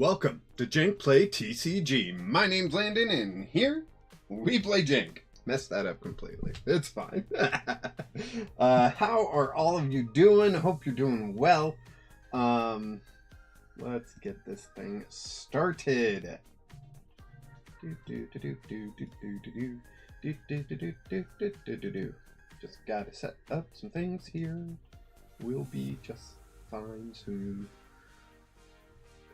Welcome to Jank Play TCG. My name's Landon, and here we play Jank. Messed that up completely. It's fine. How are all of you doing? I hope you're doing well. Let's get this thing started. Just gotta set up some things here. We'll be just fine soon.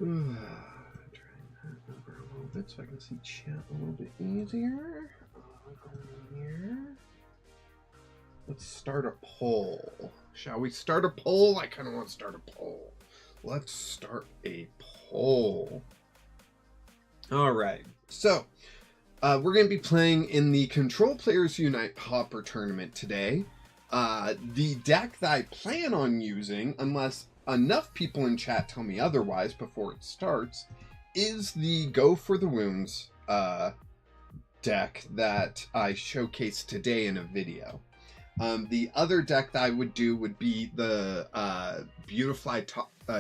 Trying that over a little bit so I can see chat a little bit easier. Go in here. Let's start a poll. Shall we start a poll? I kind of want to start a poll. Let's start a poll. All right. So, we're going to be playing in the Control Players Unite Pauper tournament today. The deck that I plan on using, unless enough people in chat tell me otherwise before it starts, is the Go for the Wounds deck that I showcased today in a video. The other deck that I would do would be the Beautifly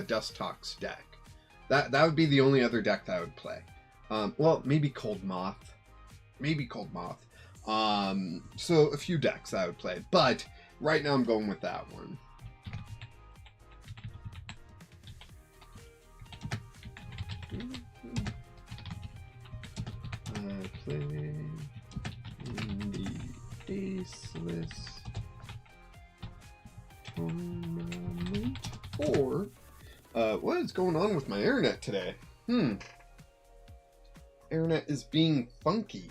Dust Talks deck. That would be the only other deck that I would play. Well, maybe Cold Moth. Maybe Cold Moth. So a few decks I would play, but right now I'm going with that one. I play in the Aceless tournament for what is going on with my internet today? Internet is being funky.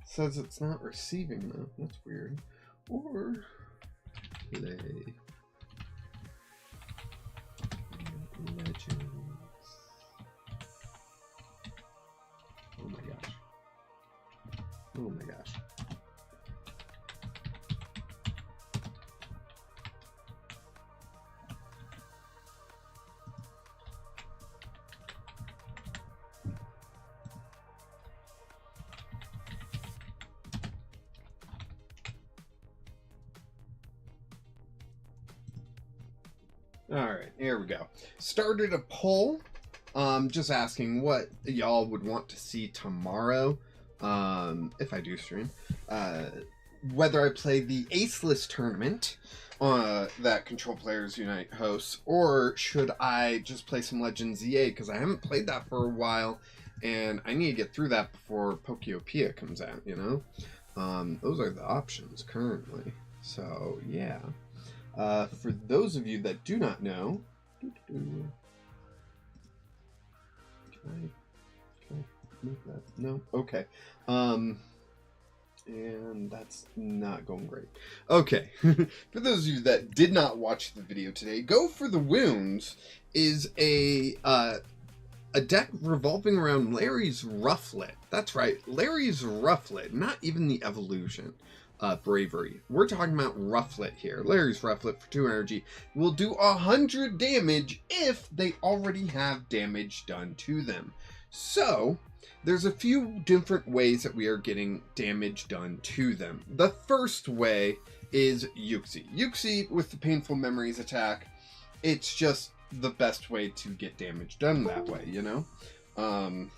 Says it's not receiving though. That's weird. Or play Legends. Oh my gosh. Oh my gosh. Alright, here we go. Started a poll, just asking what y'all would want to see tomorrow, if I do stream, whether I play the Aceless tournament that Control Players Unite hosts, or should I just play some Legends EA, because I haven't played that for a while, and I need to get through that before Pokeopia comes out, you know? Those are the options currently, so yeah. For those of you that do not know, can I move that? No? Okay. And that's not going great. Okay. For those of you that did not watch the video today, Go for the Wounds is a deck revolving around Larry's Rufflet. That's right, Larry's Rufflet, not even the evolution. Bravery. We're talking about Rufflet here. Larry's Rufflet for 2 energy will do 100 damage if they already have damage done to them. So, there's a few different ways that we are getting damage done to them. The first way is Yuxi. Yuxi with the Painful Memories attack. It's just the best way to get damage done that way, you know? What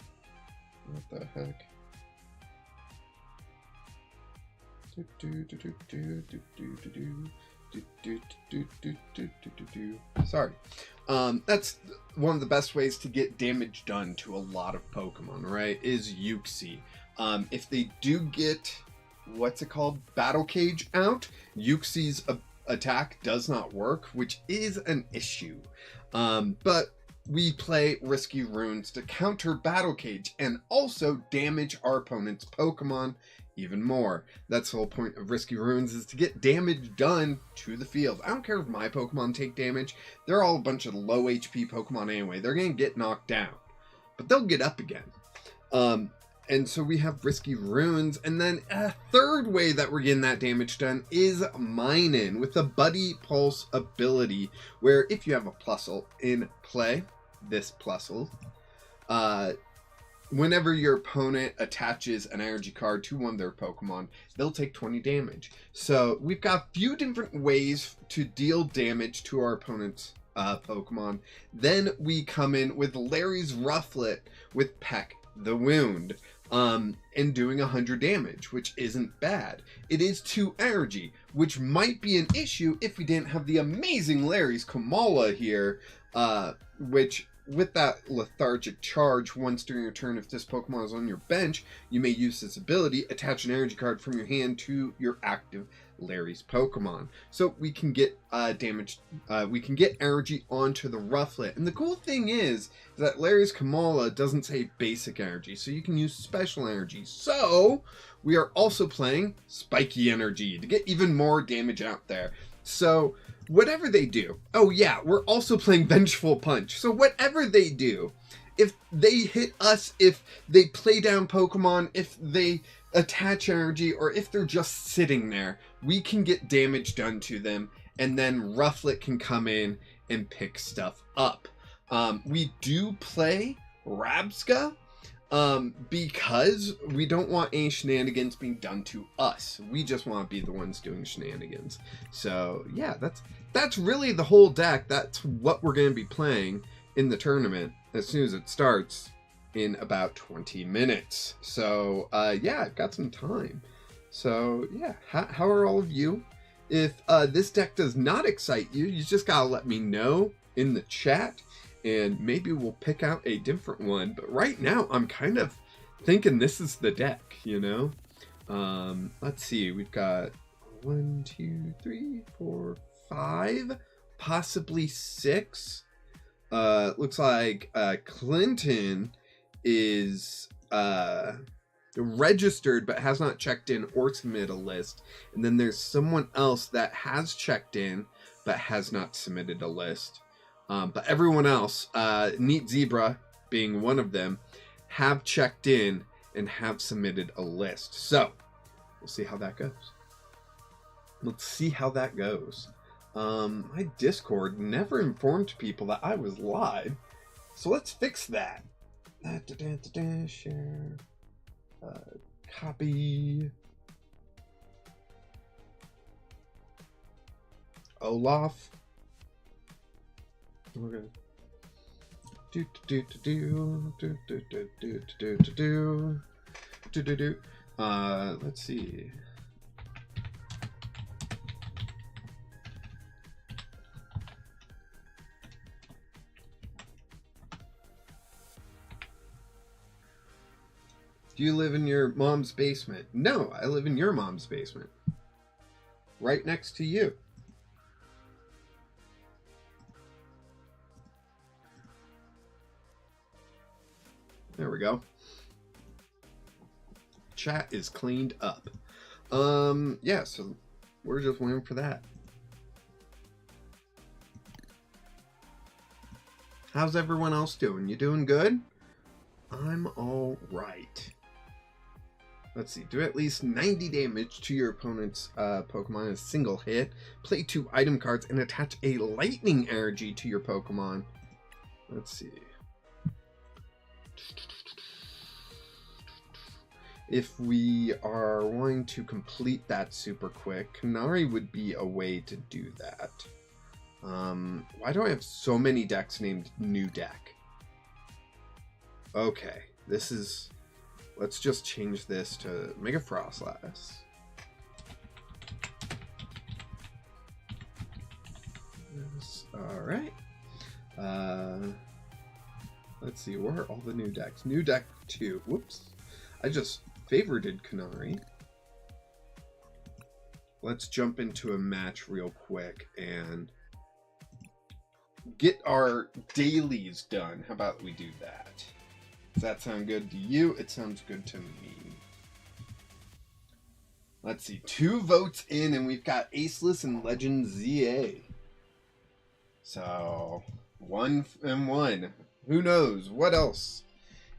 the heck? Sorry. That's one of the best ways to get damage done to a lot of Pokemon, right? Is Yuxi. If they do get, what's it called? Battle Cage out, Yuxi's attack does not work, which is an issue. But we play Risky Runes to counter Battle Cage and also damage our opponent's Pokemon even more. That's the whole point of Risky Runes, is to get damage done to the field. I don't care if my Pokemon take damage. They're all a bunch of low HP Pokemon anyway. They're going to get knocked down, but they'll get up again. And so we have Risky Runes. And then a third way that we're getting that damage done is Minin with the Buddy Pulse ability, where if you have a Plusle in play, this Plusle, whenever your opponent attaches an energy card to one of their Pokemon, they'll take 20 damage. So we've got a few different ways to deal damage to our opponent's Pokemon. Then we come in with Larry's Rufflet with Peck the Wound. And doing 100 damage, which isn't bad. It is 2 energy, which might be an issue if we didn't have the amazing Larry's Kamala here, which, with that lethargic charge, once during your turn, if this Pokemon is on your bench, you may use this ability, attach an energy card from your hand to your active Larry's Pokemon. So we can get we can get energy onto the Rufflet. And the cool thing is that Larry's Kamala doesn't say basic energy, so you can use special energy. So we are also playing spiky energy to get even more damage out there. So whatever they do, oh yeah, we're also playing Vengeful Punch. So whatever they do, if they hit us, if they play down Pokemon, if they attach energy, or if they're just sitting there, we can get damage done to them, and then Rufflet can come in and pick stuff up. We do play Rabsca because we don't want any shenanigans being done to us. We just want to be the ones doing shenanigans. So yeah, that's really the whole deck. That's what we're going to be playing in the tournament as soon as it starts in about 20 minutes. So yeah, I've got some time. So yeah, how are all of you? If this deck does not excite you, you just gotta let me know in the chat, and maybe we'll pick out a different one. But right now, I'm kind of thinking this is the deck, you know? Let's see, we've got 1, 2, 3, 4, 5, possibly 6. Looks like Clinton is registered but has not checked in or submitted a list, and then there's someone else that has checked in but has not submitted a list, but everyone else, Neat Zebra being one of them, have checked in and have submitted a list. So we'll see how that goes. Let's see how that goes. My Discord never informed people that I was live, so let's fix that. Share. Copy. Olaf. Okay. Let's see. Do you live in your mom's basement? No, I live in your mom's basement. Right next to you. There we go. Chat is cleaned up. Yeah, so we're just waiting for that. How's everyone else doing? You doing good? I'm all right. Let's see. Do at least 90 damage to your opponent's Pokemon in a single hit. Play 2 item cards and attach a lightning energy to your Pokemon. Let's see. If we are wanting to complete that super quick, Kanari would be a way to do that. Why do I have so many decks named New Deck? Okay, this is... Let's just change this to Mega Frostlass. Alright. Let's see, where are all the new decks? New Deck 2. Whoops. I just favorited Kanari. Let's jump into a match real quick and get our dailies done. How about we do that? Does that sound good to you? It sounds good to me. Let's see. 2 votes in, and we've got Aceless and Legend ZA. So, 1 and 1. Who knows? What else?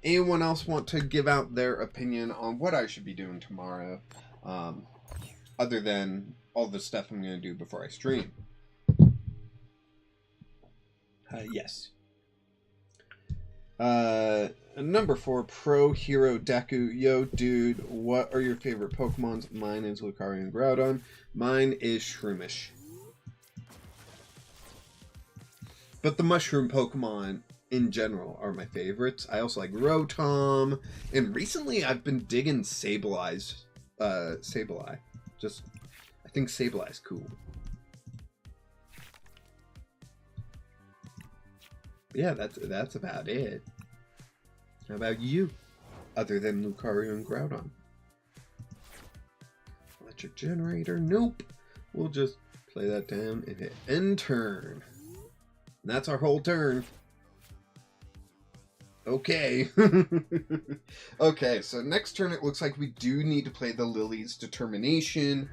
Anyone else want to give out their opinion on what I should be doing tomorrow? Other than all the stuff I'm going to do before I stream. Yes. Number 4, Pro Hero Deku. Yo, dude, what are your favorite Pokemons? Mine is Lucario and Groudon. Mine is Shroomish. But the mushroom Pokemon in general are my favorites. I also like Rotom, and recently I've been digging Sableye. Just, I think Sableye's cool. Yeah, that's about it. How about you? Other than Lucario and Groudon. Electric Generator? Nope. We'll just play that down and hit end turn. And that's our whole turn. Okay. Okay, so next turn it looks like we do need to play the Lily's Determination.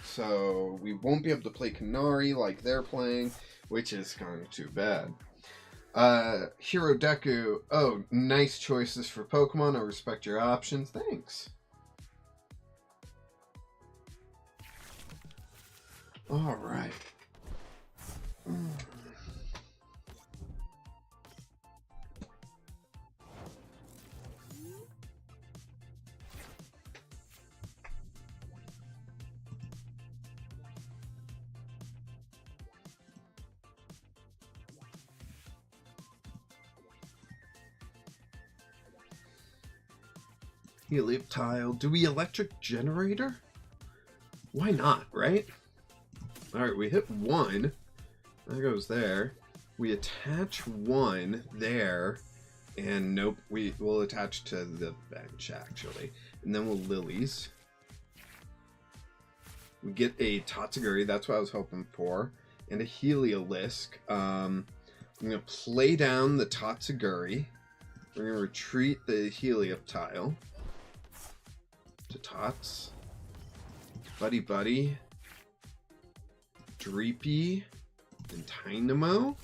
So we won't be able to play Canary like they're playing, which is kind of too bad. Hero Deku. Oh, nice choices for Pokemon. I respect your options. Thanks. All right. Helioptile. Do we electric generator? Why not, right? Alright, we hit 1. That goes there. We attach 1 there. And nope, we will attach to the bench, actually. And then we'll Lilies. We get a Tatsugiri, that's what I was hoping for. And a Heliolisk. I'm going to play down the Tatsugiri. We're going to retreat the Helioptile. To Tots. Buddy Buddy. Dreepy. And Dynamo.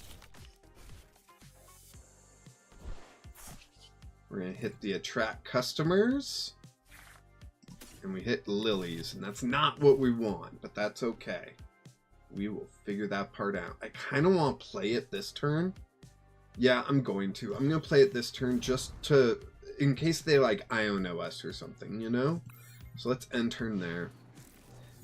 We're going to hit the Attract Customers. And we hit Lilies. And that's not what we want, but that's okay. We will figure that part out. I kind of want to play it this turn. Yeah, I'm going to. I'm going to play it this turn just to... in case they, like, Iono us or something, you know? So let's end turn there.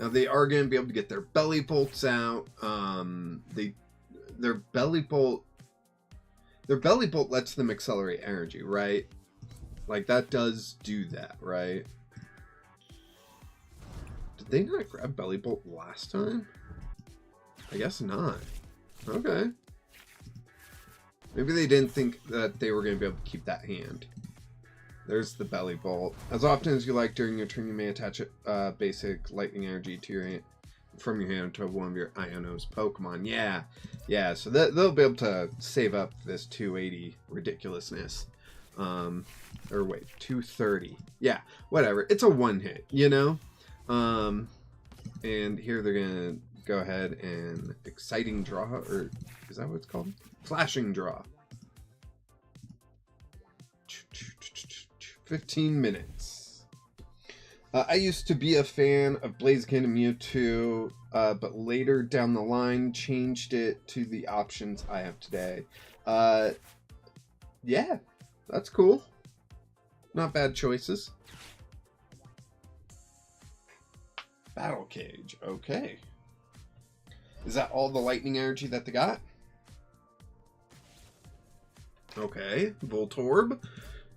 Now, they are going to be able to get their Belly Bolts out. Their Belly Bolt lets them accelerate energy, right? Like, that does do that, right? Did they not grab Belly Bolt last time? I guess not. Okay. Maybe they didn't think that they were going to be able to keep that hand. There's the Belly Bolt. As often as you like during your turn, you may attach basic lightning energy to your hand, from your hand to one of your Iono's Pokemon. Yeah. So they'll be able to save up this 280 ridiculousness. Or wait, 230. Yeah, whatever. It's a one hit, you know? And here they're gonna go ahead and Exciting Draw, or is that what it's called? Flashing Draw. 15 minutes. I used to be a fan of Blaziken and Mewtwo, but later down the line changed it to the options I have today. Yeah, that's cool. Not bad choices. Battle Cage, okay. Is that all the lightning energy that they got? Okay, Voltorb.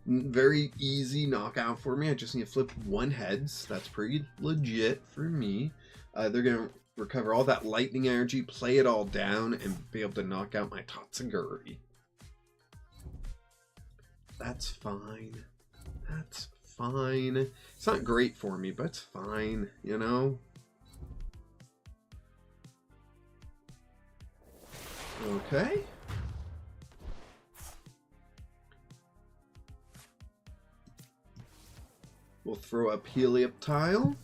Very easy knockout for me. I just need to flip 1 heads. That's pretty legit for me. They're going to recover all that lightning energy, play it all down, and be able to knock out my Tatsugiri. That's fine. That's fine. It's not great for me, but it's fine, you know? Okay. We'll throw up Helioptile.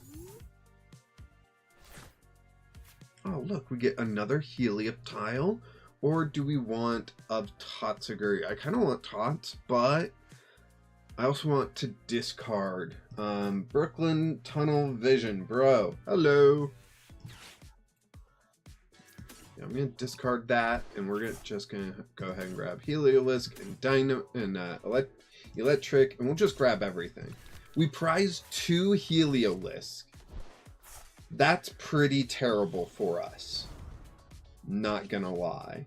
Oh, look, we get another Helioptile. Or do we want a Tatsugiri? I kind of want Tots, but I also want to discard. Brooklyn Tunnel Vision, bro. Hello. Yeah, I'm going to discard that, and we're just going to go ahead and grab Heliolisk and Electric, and we'll just grab everything. We prize 2 Heliolisk. That's pretty terrible for us. Not gonna lie.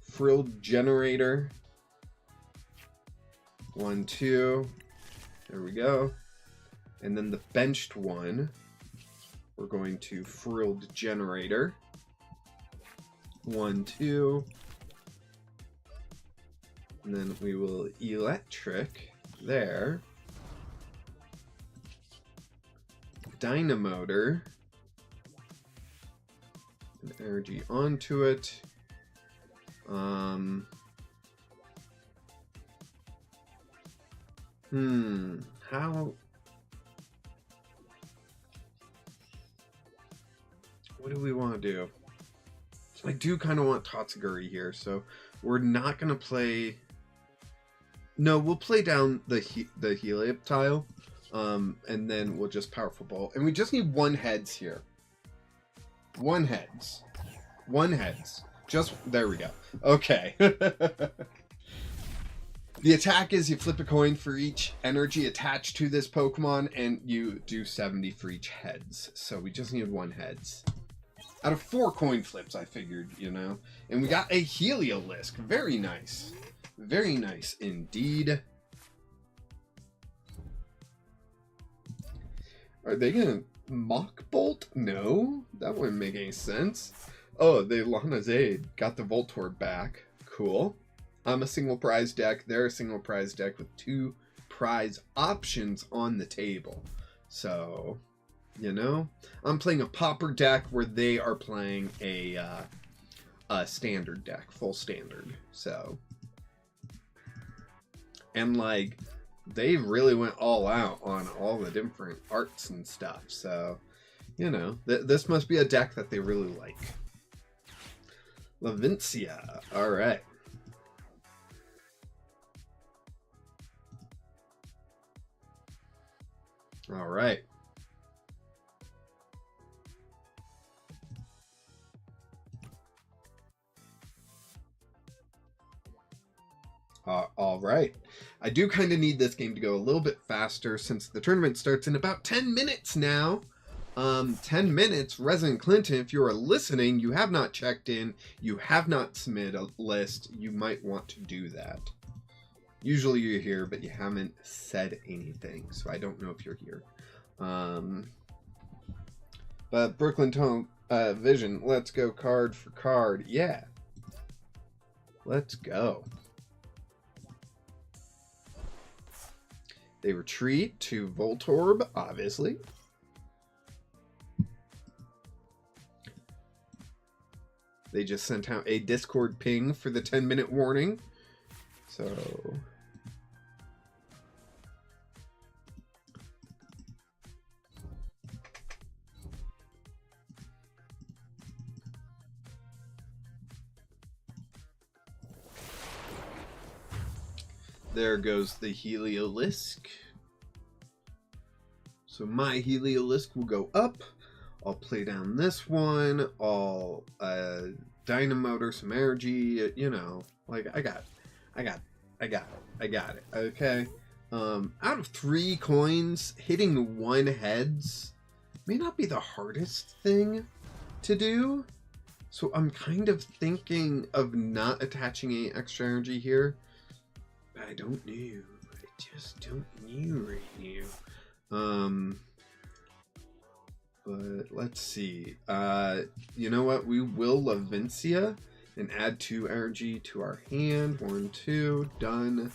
Frilled Generator. 1, 2. There we go. And then the benched one, we're going to Frilled Generator. 1, 2. And then we will Electric there. Dynamotor. And energy onto it. How... What do we want to do? I do kind of want Tatsuguri here, so we're not going to play... No, we'll play down the Heliop tile, and then we'll just Powerful Ball. And we just need 1 heads here. 1 heads. 1 heads. Just, there we go. Okay. The attack is you flip a coin for each energy attached to this Pokemon, and you do 70 for each heads. So we just need 1 heads. Out of 4 coin flips, I figured, you know. And we got a Heliolisk. Very nice. Very nice indeed. Are they gonna Mock Bolt? No, that wouldn't make any sense. Oh, they Lana's Aid got the Voltorb back. Cool. I'm a single prize deck. They're a single prize deck with 2 prize options on the table. So, you know, I'm playing a Pauper deck where they are playing a standard deck, full standard. So, and like, they really went all out on all the different arts and stuff. So, you know, this must be a deck that they really like. Lavincia. All right. All right. All right. I do kind of need this game to go a little bit faster since the tournament starts in about 10 minutes now. 10 minutes. Resident Clinton, if you are listening, you have not checked in, you have not submitted a list, you might want to do that. Usually you're here, but you haven't said anything, so I don't know if you're here. But Brooklyn Tone Vision, let's go card for card. Yeah. Let's go. They retreat to Voltorb, obviously. They just sent out a Discord ping for the 10-minute warning. So... there goes the Heliolisk. So my Heliolisk will go up. I'll play down this one. I'll Dynamotor some energy. You know, like I got it. Okay. Out of 3 coins, hitting 1 heads may not be the hardest thing to do. So I'm kind of thinking of not attaching any extra energy here. I don't know. I just don't know right now. But let's see. You know what? We will Lavincia and add 2 energy to our hand. 1, 2, done.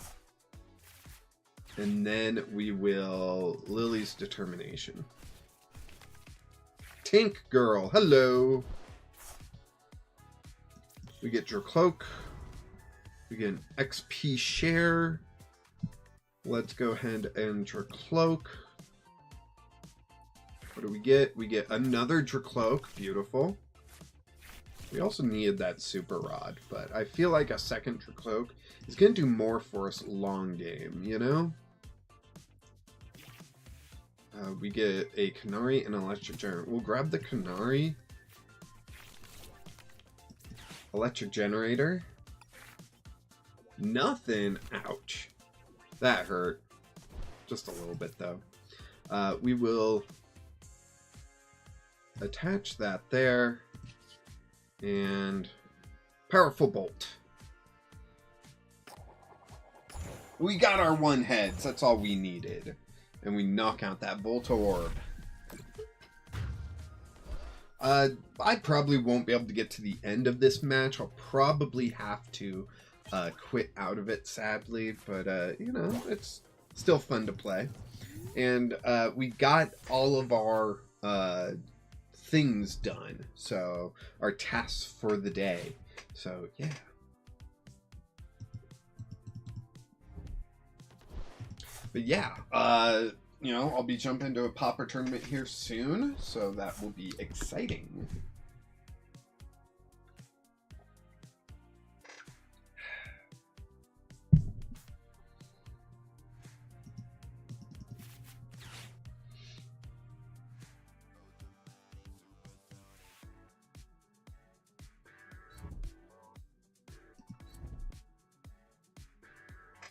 And then we will Lily's Determination. Tank Girl, hello. We get your cloak. We get an XP share. Let's go ahead and Dracloak. What do we get? We get another Dracloak. Beautiful. We also needed that Super Rod, but I feel like a second Dracloak is going to do more for us long game, you know? We get a Canary and an Electric Generator. We'll grab the Canary. Electric Generator. Nothing. Ouch. That hurt. Just a little bit, though. We will attach that there. And powerful bolt. We got our 1 heads. That's all we needed. And we knock out that Voltorb. I probably won't be able to get to the end of this match. I'll probably have to quit out of it, sadly. But, you know, it's still fun to play. And we got all of our things done. So, our tasks for the day. So, yeah. But yeah, you know, I'll be jumping into a Pauper tournament here soon, so that will be exciting.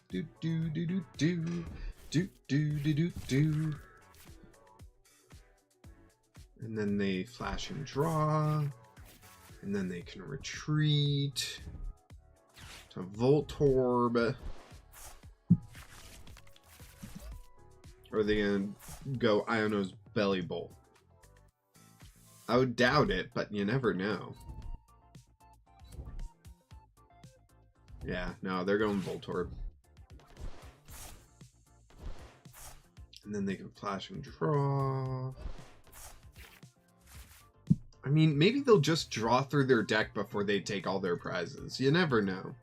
Do do do do do. Do, do, do, do, do. And then they flash and draw. And then they can retreat to Voltorb. Or are they going to go Iono's Belly Bolt? I would doubt it, but you never know. Yeah, no, they're going Voltorb. And then they can flash and draw. I mean, maybe they'll just draw through their deck before they take all their prizes. You never know.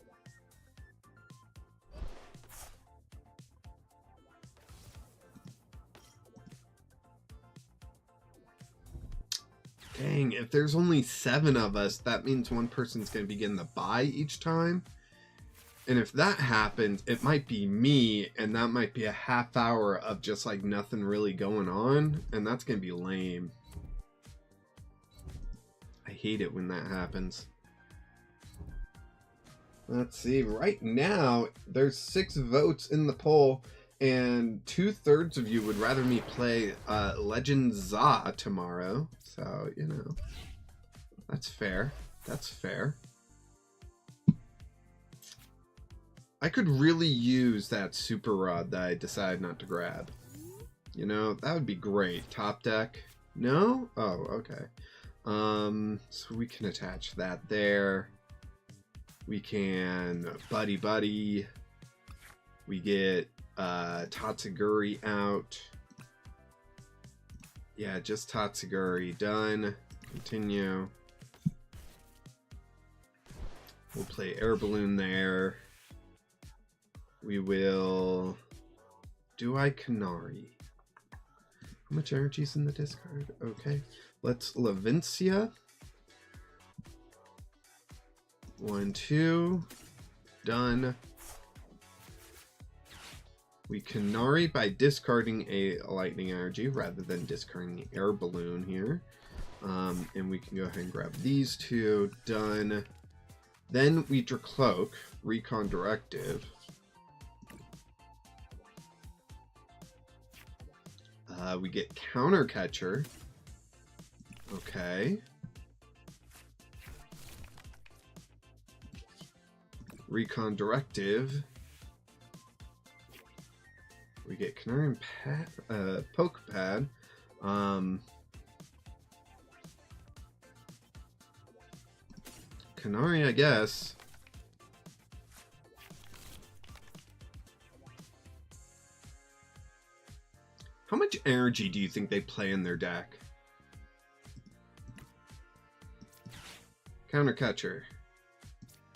Dang, if there's only 7 of us, that means one person's going to be getting the bye each time. And if that happens, it might be me, and that might be a half hour of just like nothing really going on, and that's gonna be lame. I hate it when that happens. Let's see, right now, there's 6 votes in the poll, and 2/3 of you would rather me play Legend Za tomorrow. So, you know, that's fair. That's fair. I could really use that super rod that I decided not to grab. You know, that would be great. Top deck. No? Oh, okay. So we can attach that there. We can buddy buddy. We get Tatsuguri out. Yeah, just Tatsuguri. Done. Continue. We'll play Air Balloon there. We will do I Canary. How much energy is in the discard? Okay. Let's Levincia. 1, 2. Done. We Canary by discarding a lightning energy rather than discarding the air balloon here. And we can go ahead and grab these 2. Done. Then we Cloak, Recon Directive. We get Counter Catcher. Okay. Recon Directive. We get Canary and Poke Pad. Canary, I guess. How much energy do you think they play in their deck? Counter Catcher.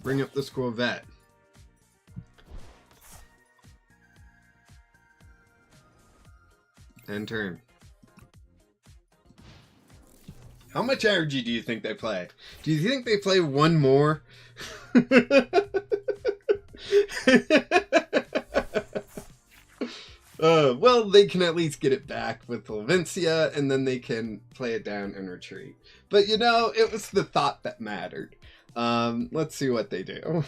Bring up the Squavette. End turn. How much energy do you think they play? Do you think they play one more? Well, they can at least get it back with Levincia, and then they can play it down and retreat. But, you know, it was the thought that mattered. Let's see what they do.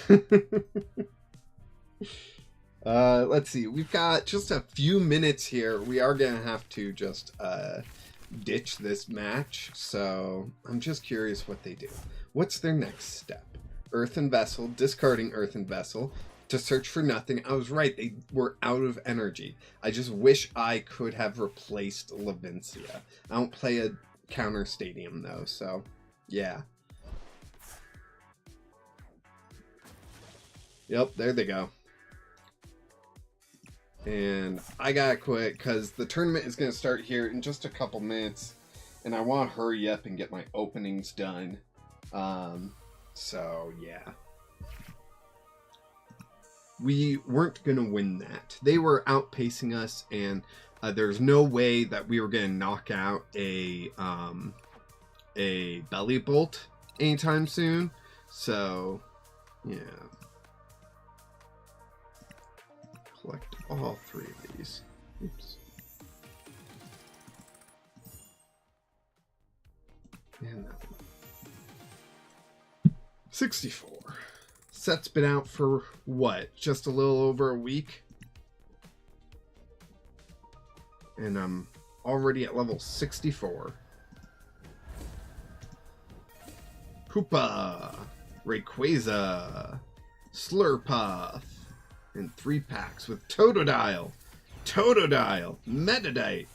Let's see. We've got just a few minutes here. We are going to have to just ditch this match, so I'm just curious what they do. What's their next step? Earthen Vessel, discarding Earthen Vessel to search for nothing. I was right, they were out of energy. I just wish I could have replaced Levincia. I don't play a counter stadium though, so yeah. Yep, there they go. And I gotta quit because the tournament is gonna start here in just a couple minutes, and I want to hurry up and get my openings done. So yeah, we weren't gonna win that. They were outpacing us, and there's no way that we were gonna knock out a belly bolt anytime soon. So yeah. Collect all three of these. Oops. And that one. 64. Set's been out for what? Just a little over a week? And I'm already at level 64. Koopa, Rayquaza, Slurpuff, and 3 packs with Totodile, Metadite,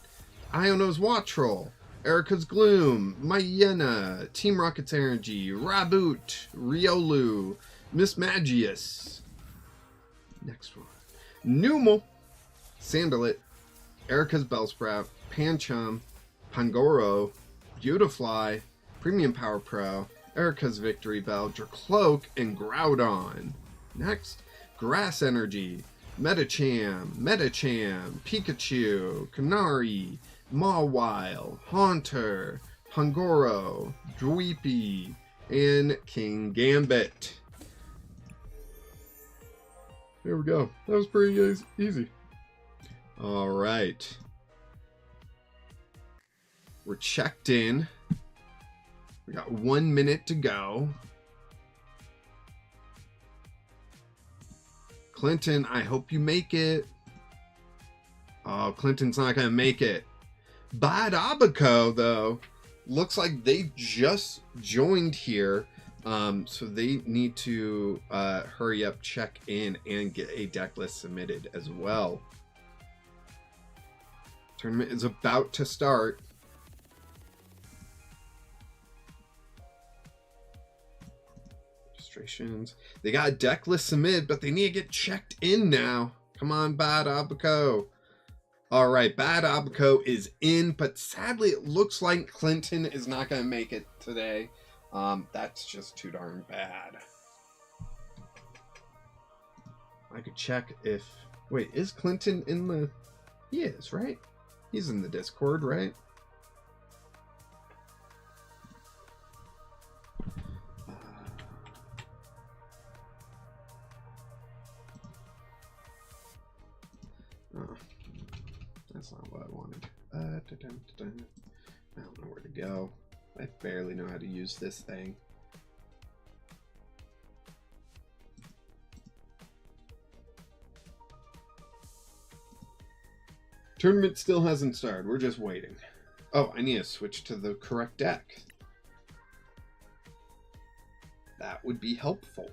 Iono's Wattrel, Erica's Gloom, Mayena, Team Rocket's Energy, Raboot, Riolu, Miss Magius. Next one. Numel, Sandalit, Erica's Bellsprout, Pancham, Pangoro, Beautifly, Premium Power Pro, Erica's Victory Bell, Dracloak, and Groudon. Next. Grass Energy, Metacham, Pikachu, Canary, Mawile, Haunter, Pangoro, Dweepy, and King Gambit. There we go. That was pretty easy. All right. We're checked in. We got 1 minute to go. Clinton, I hope you make it. Oh, Clinton's not going to make it. Bad Abaco, though, looks like they just joined here. So they need to hurry up, check in, and get a deck list submitted as well. Tournament is about to start. They got a deck list submitted, but they need to get checked in now. Come on, Bad Abaco. All right, Bad Abaco is in, but sadly it looks like Clinton is not going to make it today. That's just too darn bad. I could check if... Wait, is Clinton in the... He is, right? He's in the Discord, right? Oh, that's not what I wanted. I don't know where to go. I barely know how to use this thing. Tournament still hasn't started. We're just waiting. Oh, I need to switch to the correct deck. That would be helpful.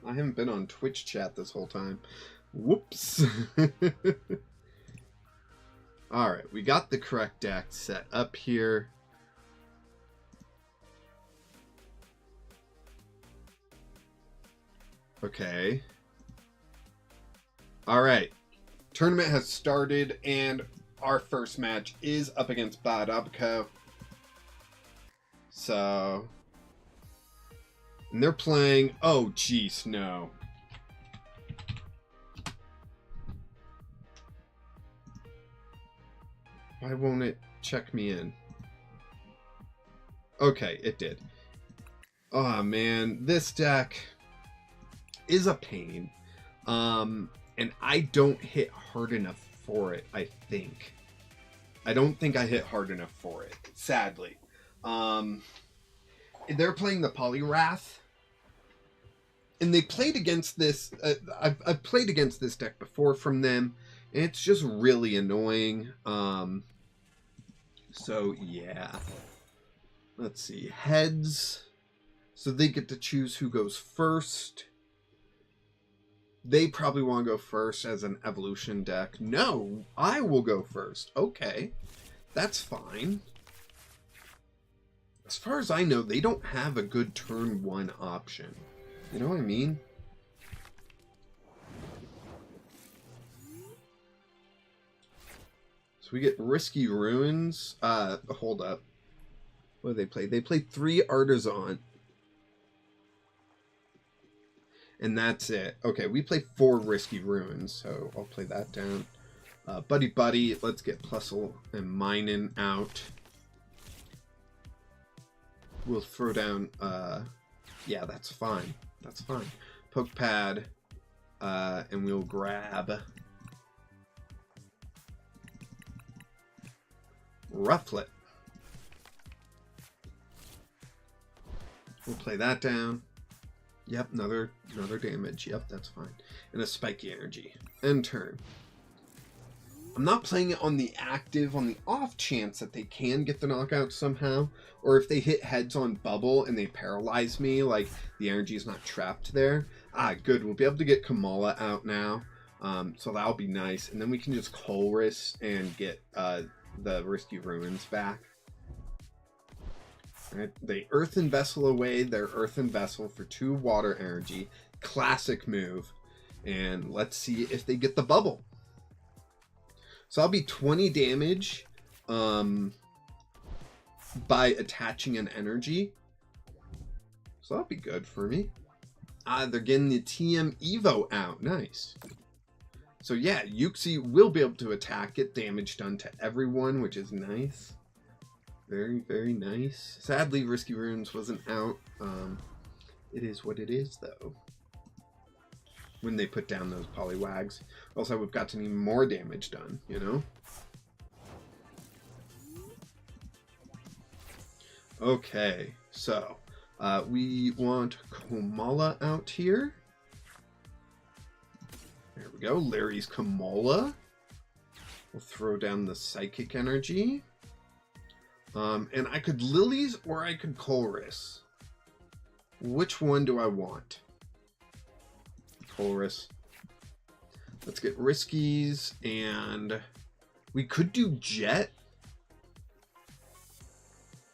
I haven't been on Twitch chat this whole time. Whoops. Alright, we got the correct deck set up here. Okay. Alright. Tournament has started, and our first match is up against Bad Abaco. So... And they're playing... Oh, jeez, no. Why won't it check me in? Okay, it did. Oh, man. This deck is a pain. And I don't hit hard enough for it, I think. I don't think I hit hard enough for it, sadly. They're playing the Poliwrath. And they played against this. I've played against this deck before from them, and it's just really annoying. So yeah, let's see, heads. So they get to choose who goes first. They probably want to go first as an evolution deck. No, I will go first. Okay, that's fine. As far as I know, they don't have a good turn 1 option. You know what I mean? So we get Risky Ruins. Hold up. What did they play? They played 3 Artisan. And that's it. Okay, we play 4 Risky Ruins, so I'll play that down. Buddy Buddy, let's get Plusle and Minin out. We'll throw down, yeah, that's fine. That's fine. Poke Pad, and we'll grab Rufflet. We'll play that down. Yep, another damage. Yep, that's fine. And a Spiky Energy. End turn. I'm not playing it on the active, on the off chance that they can get the knockout somehow. Or if they hit heads on bubble and they paralyze me, like the energy is not trapped there. Ah, good. We'll be able to get Kamala out now. So that'll be nice. And then we can just Colress and get the Risky Ruins back. Right. They Earthen Vessel away their Earthen Vessel for 2 water energy. Classic move. And let's see if they get the bubble. So I'll be 20 damage by attaching an energy. So that'll be good for me. They're getting the TM Evo out. Nice. So yeah, Yuxi will be able to attack, get damage done to everyone, which is nice. Very, very nice. Sadly, Risky Runes wasn't out. It is what it is, though. When they put down those Poliwags. Also, we've got to need more damage done, you know? Okay, so we want Kamala out here. There we go. Larry's Kamala. We'll throw down the Psychic Energy. And I could Lilies or I could Colress. Which one do I want? Colress. Let's get Riskies, and we could do Jet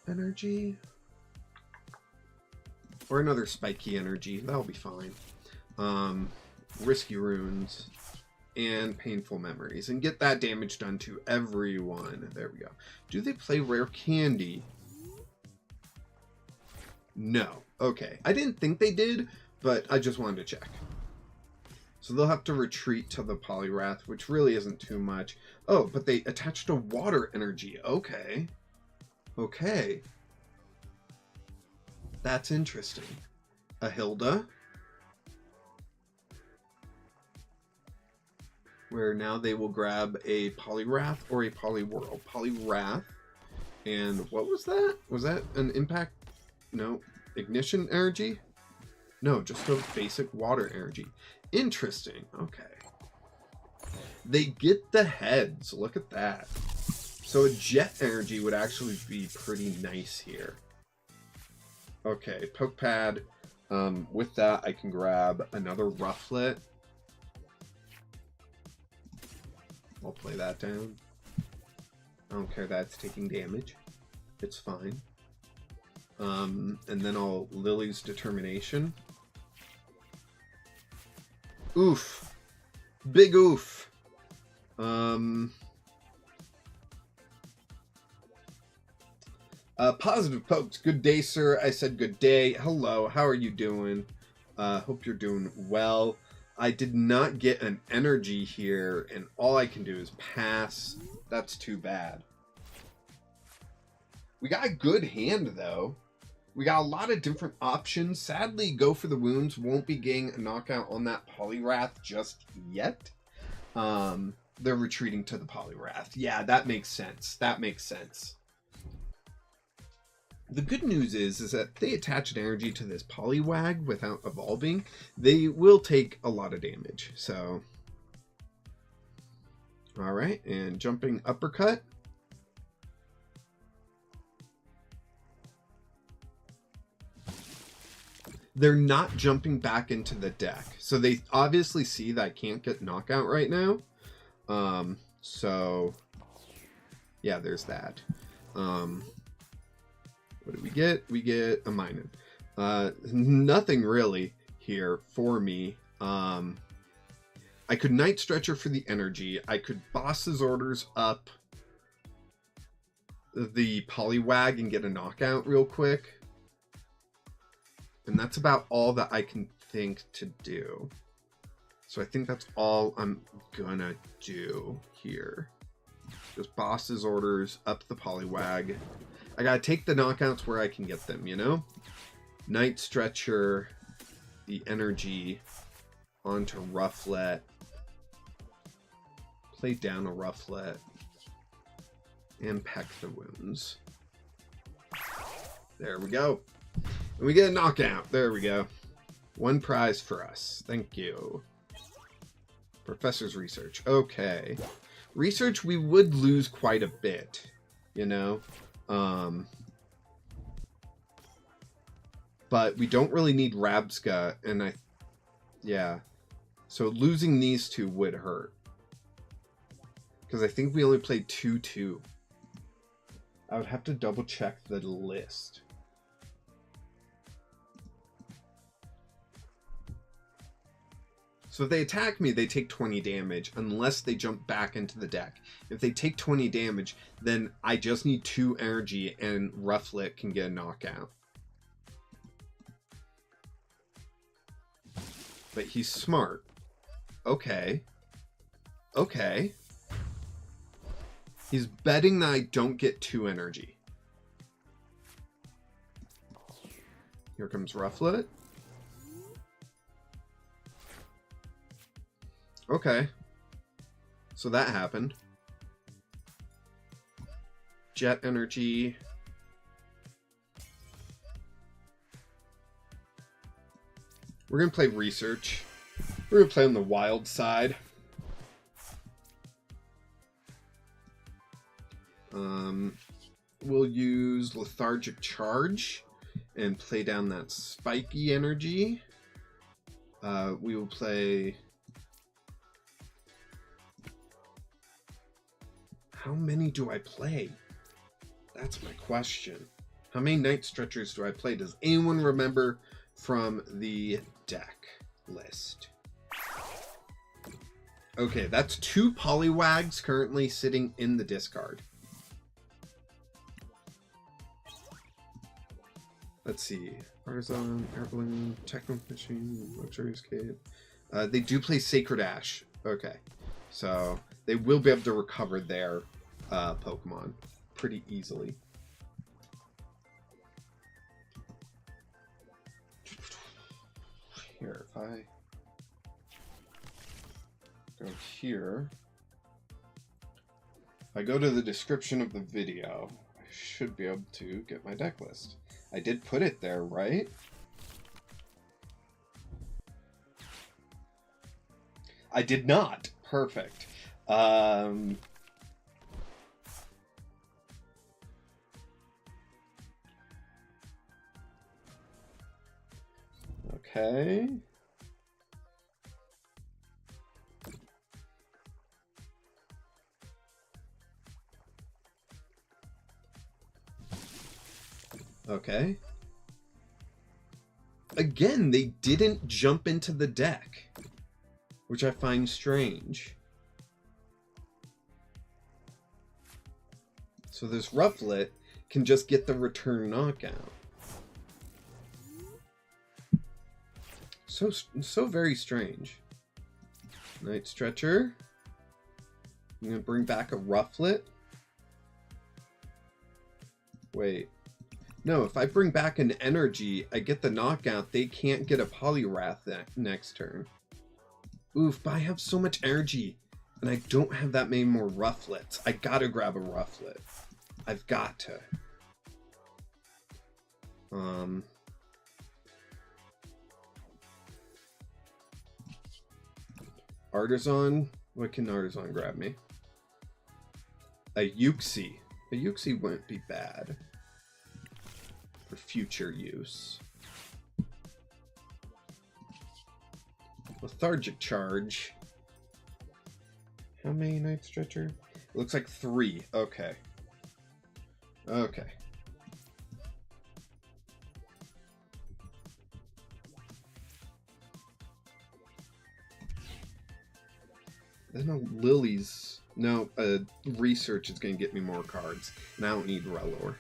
Energy. Or another Spiky Energy. That'll be fine. Risky Runes. And Painful Memories, and get that damage done to everyone. There we go. Do they play Rare Candy? No. Okay. I didn't think they did, but I just wanted to check. So they'll have to retreat to the Poliwrath, which really isn't too much. Oh, but they attached a water energy. Okay. Okay. That's interesting. A Hilda. Where now they will grab a Poliwrath or a Poliwhirl. Poliwrath. And what was that? Was that an impact? No. Ignition energy? No, just a basic water energy. Interesting. Okay. They get the heads. Look at that. So a jet energy would actually be pretty nice here. Okay, Poke Pad. With that, I can grab another Rufflet. I'll play that down. I don't care that it's taking damage. It's fine. And then I'll Lily's Determination. Oof. Big oof. Positive Pokes. Good day, sir. I said good day. Hello. How are you doing? Hope you're doing well. I did not get an energy here, and all I can do is pass. That's too bad. We got a good hand, though. We got a lot of different options. Sadly, Go for the Wounds won't be getting a knockout on that Poliwrath just yet. They're retreating to the Poliwrath. Yeah, that makes sense. That makes sense. The good news is that if they attach an energy to this Poliwag without evolving, they will take a lot of damage. So, all right, and jumping uppercut. They're not jumping back into the deck. So they obviously see that I can't get knockout right now. So, yeah, there's that. What do we get? We get a Minun. Nothing really here for me. I could Night Stretcher for the energy. I could Boss's Orders up the Poliwag and get a knockout real quick. And that's about all that I can think to do. So I think that's all I'm gonna do here. Just Boss's Orders, up the Poliwag. I gotta take the knockouts where I can get them, you know? Night Stretcher, the energy, onto Rufflet. Play down a Rufflet. And peck the wounds. There we go. And we get a knockout. There we go. One prize for us. Thank you. Professor's research. Okay. Research, we would lose quite a bit, you know? But we don't really need Rabska, and yeah. So losing these two would hurt. Because I think we only played 2-2. I would have to double check the list. So if they attack me, they take 20 damage unless they jump back into the deck. If they take 20 damage, then I just need 2 energy and Rufflet can get a knockout. But he's smart. Okay. Okay. He's betting that I don't get 2 energy. Here comes Rufflet. Okay. So that happened. Jet energy. We're going to play research. We're going to play on the wild side. We'll use Lethargic Charge and play down that spiky energy. We will play... How many do I play? That's my question. How many Night Stretchers do I play? Does anyone remember from the deck list? Okay, that's 2 Poliwags currently sitting in the discard. Let's see. Artisan, Air Balloon, Techno Machine, Luxurious Kit. They do play Sacred Ash. Okay. So they will be able to recover their Pokemon pretty easily. Here, if I go here, if I go to the description of the video, I should be able to get my deck list. I did put it there, right? I did not. Perfect. Okay. Okay. Again, they didn't jump into the deck, which I find strange. So this Rufflet can just get the return knockout. So very strange. Night Stretcher. I'm gonna bring back a Rufflet. Wait. No, if I bring back an energy, I get the knockout. They can't get a Poliwrath next turn. Oof, but I have so much energy. And I don't have that many more Rufflets. I gotta grab a Rufflet. I've got to. Artisan. What can Artisan grab me? A Yuxi. A Yuxi wouldn't be bad for future use. Lethargic charge. How many Night Stretcher? It looks like 3. Okay. Okay. There's no lilies. No, research is going to get me more cards. And I don't need Relor.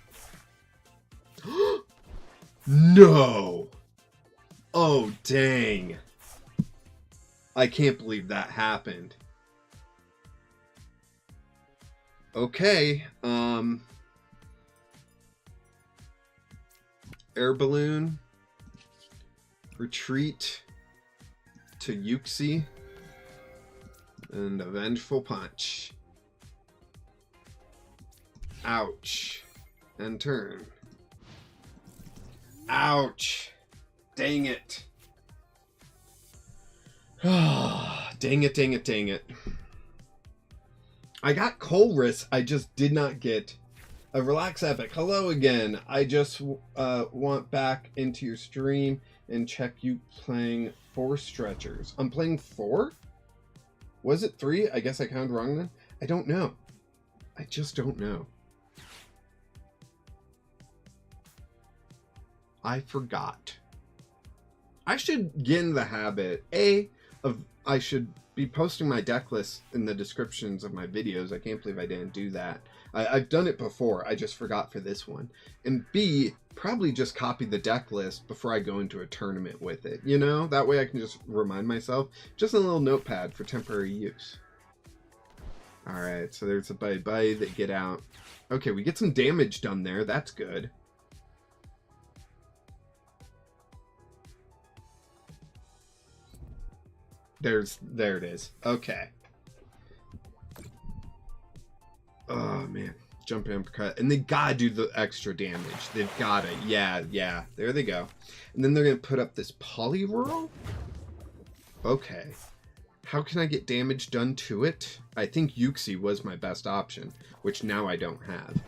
No! Oh, dang. I can't believe that happened. Okay, Air Balloon, Retreat to Yuxi, and a Vengeful Punch. Ouch. And turn. Ouch. Dang it. Dang it, dang it, dang it. I got Colress, I just did not get a Relax Epic. Hello again. I just want back into your stream and check you playing 4 stretchers. I'm playing 4? Was it 3? I guess I counted wrong then. I don't know. I just don't know. I forgot. I should get in the habit, of I should be posting my deck list in the descriptions of my videos. I can't believe I didn't do that. I've done it before. I just forgot for this one. And B, probably just copy the deck list before I go into a tournament with it. You know, that way I can just remind myself. Just a little notepad for temporary use. Alright, so there's a bye-bye. They get out. Okay, we get some damage done there. That's good. There it is. Okay. Oh, man. Jump uppercut. And they gotta do the extra damage. They've gotta. Yeah. There they go. And then they're gonna put up this Poliwhirl? Okay. How can I get damage done to it? I think Yuxi was my best option, which now I don't have.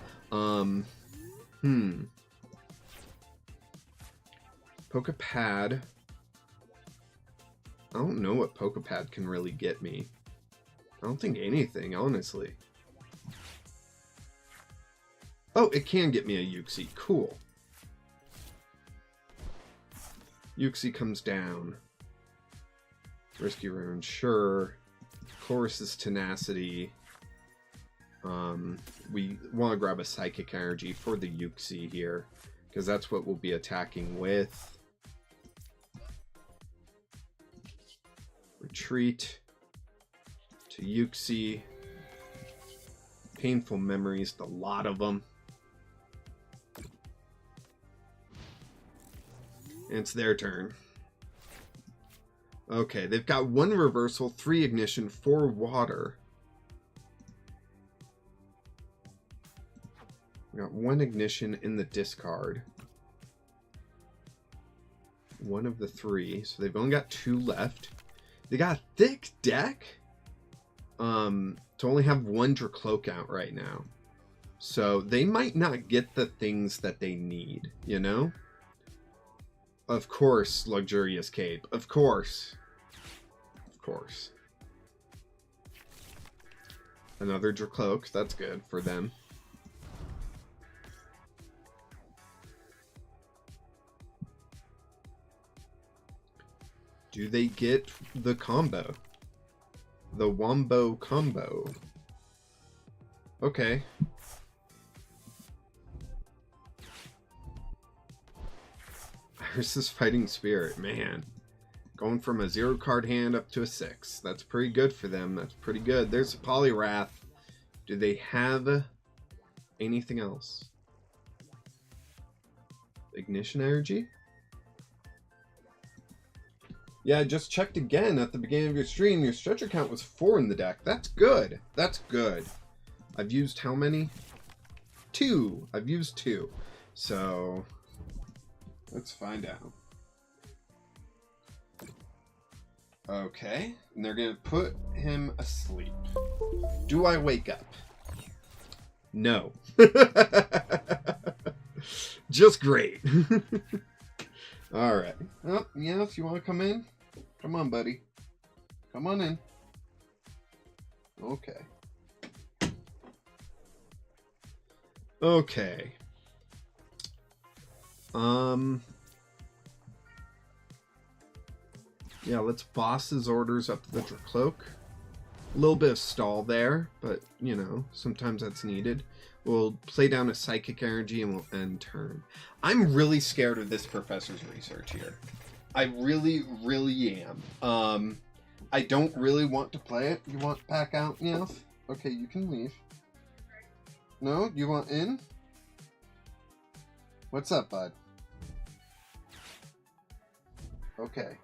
Pokepad. I don't know what Pokepad can really get me. I don't think anything, honestly. Oh, it can get me a Yuxi. Cool. Yuxi comes down. Risky Rune, sure. Chorus's Tenacity. We want to grab a Psychic Energy for the Yuxi here, because that's what we'll be attacking with. Retreat to Yuxi. Painful Memories, a lot of them. And it's their turn. Okay, they've got 1 reversal, 3 ignition, 4 water. We got 1 ignition in the discard. 1 of the 3, so they've only got 2 left. They got a thick deck to only have 1 Dracloak out right now. So they might not get the things that they need, you know? Of course, Luxurious Cape. Of course. Of course. Another Dracloak. That's good for them. Do they get the combo? The Wombo combo. Okay. Iris's Fighting Spirit, man. Going from a 0 card hand up to a 6. That's pretty good for them. That's pretty good. There's a Poliwrath. Do they have anything else? Ignition Energy? Yeah, I just checked again at the beginning of your stream. Your stretcher count was 4 in the deck. That's good. That's good. I've used how many? 2. I've used 2. So Let's find out. Okay, and they're gonna put him asleep. Do I wake up? No. Just great. Alright. Oh, yes, you want to come in? Come on, buddy. Come on in. Okay. Okay. Yeah, let's boss his orders up to the Dracloak. A little bit of stall there, but, you know, sometimes that's needed. We'll play down a Psychic Energy and we'll end turn. I'm really scared of this Professor's Research here. I really, really am. I don't really want to play it. You want to pack out? Yes. Okay, you can leave. No? You want in? What's up, bud? Okay.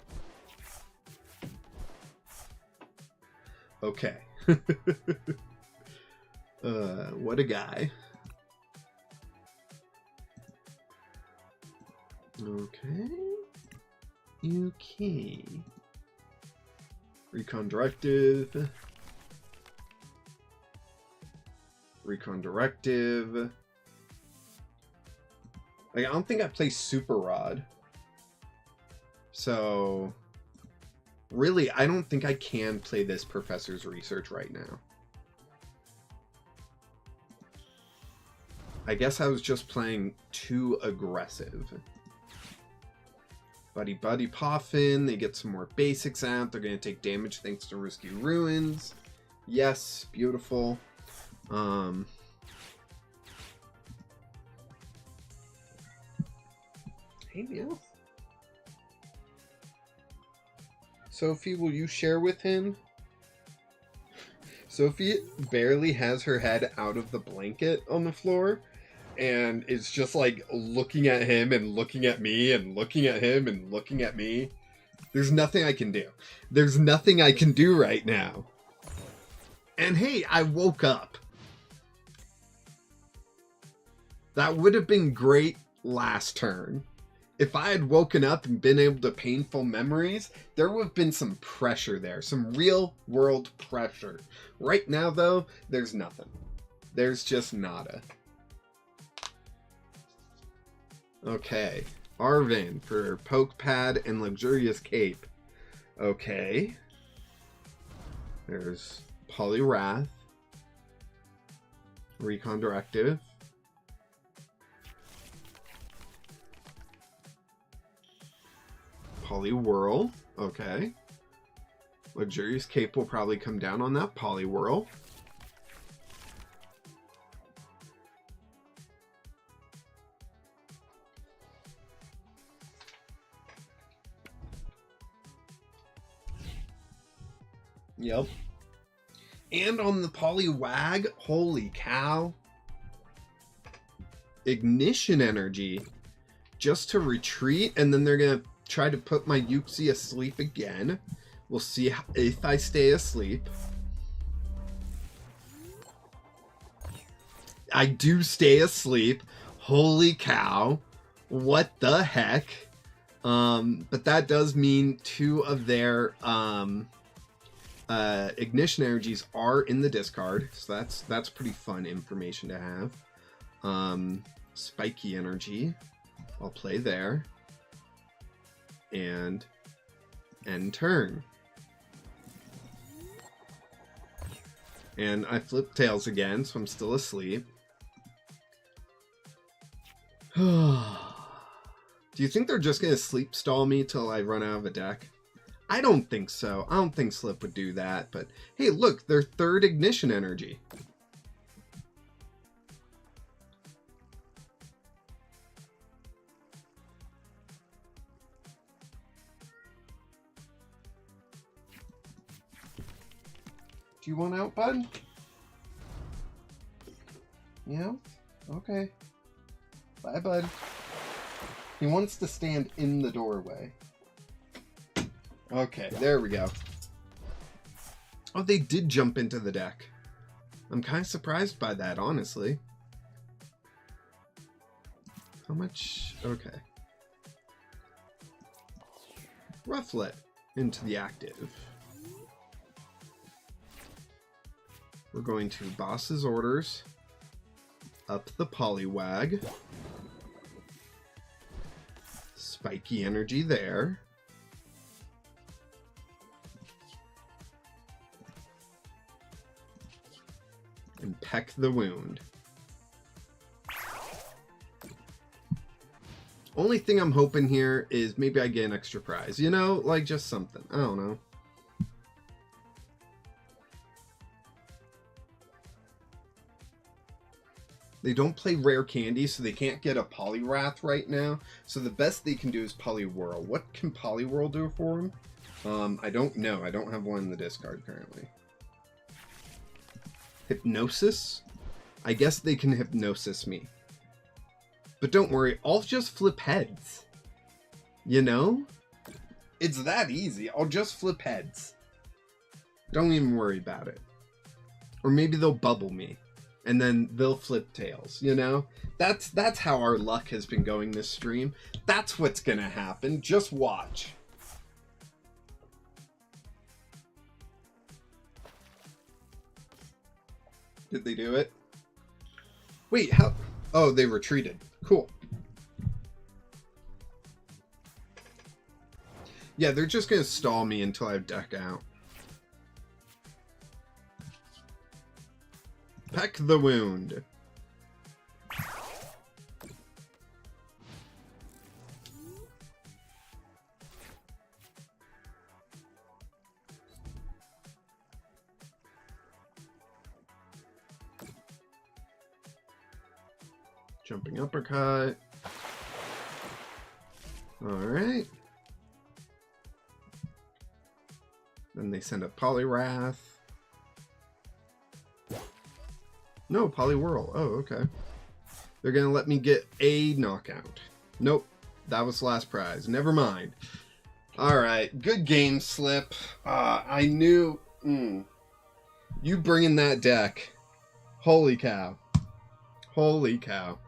Okay. What a guy. Okay. Okay. Recon Directive. Recon Directive. Like, I don't think I play Super Rod. So, really, I don't think I can play this Professor's Research right now. I guess I was just playing too aggressive. Buddy Buddy Poffin, they get some more basics out. They're going to take damage thanks to Risky Ruins. Yes, beautiful. Hey, Neil. Sophie, will you share with him? Sophie barely has her head out of the blanket on the floor and is just like looking at him and looking at me and looking at him and looking at me. There's nothing I can do. There's nothing I can do right now. And hey, I woke up. That would have been great last turn. If I had woken up and been able to painful memories, there would have been some pressure there. Some real world pressure. Right now, though, there's nothing. There's just nada. Okay. Arvin for Poke Pad and Luxurious Cape. Okay. There's Poliwrath. Recon Directive. Poliwhirl. Okay. Luxurious Cape will probably come down on that Poliwhirl. Yep. And on the Poliwag, holy cow. Ignition Energy. Just to retreat, and then they're going to try to put my Yuxi asleep again. We'll see if I stay asleep. I do stay asleep. Holy cow. What the heck? But that does mean two of their ignition energies are in the discard. So that's pretty fun information to have. Spiky energy. I'll play there. And end turn. And I flip tails again, so I'm still asleep. Do you think they're just going to sleep stall me till I run out of a deck? I don't think so. I don't think Slip would do that, but hey, look, their third ignition energy. Do you want out, bud? Yeah? Okay. Bye, bud. He wants to stand in the doorway. Okay, there we go. Oh, they did jump into the deck. I'm kind of surprised by that, honestly. How much? Okay. Rufflet into the active. We're going to Boss's Orders, up the Poliwag, Spiky Energy there, and Peck the Wound. Only thing I'm hoping here is maybe I get an extra prize, you know, like just something. I don't know. They don't play rare candy, so they can't get a Poliwrath right now. So the best they can do is Poliwhirl. What can Poliwhirl do for them? I don't know. I don't have one in the discard currently. Hypnosis? I guess they can Hypnosis me. But don't worry, I'll just flip heads. You know? It's that easy. I'll just flip heads. Don't even worry about it. Or maybe they'll bubble me. And then they'll flip tails, you know? That's how our luck has been going this stream. That's what's gonna happen. Just watch. Did they do it? Wait, how? Oh, they retreated. Cool. Yeah, they're just gonna stall me until I deck out. Peck the Wound. Jumping Uppercut. Alright. Then they send a Poliwrath. No, Poliwhirl. Oh, okay. They're gonna let me get a knockout. Nope. That was the last prize. Never mind. Alright. Good game, Slip. I knew... You bringing that deck. Holy cow. Holy cow.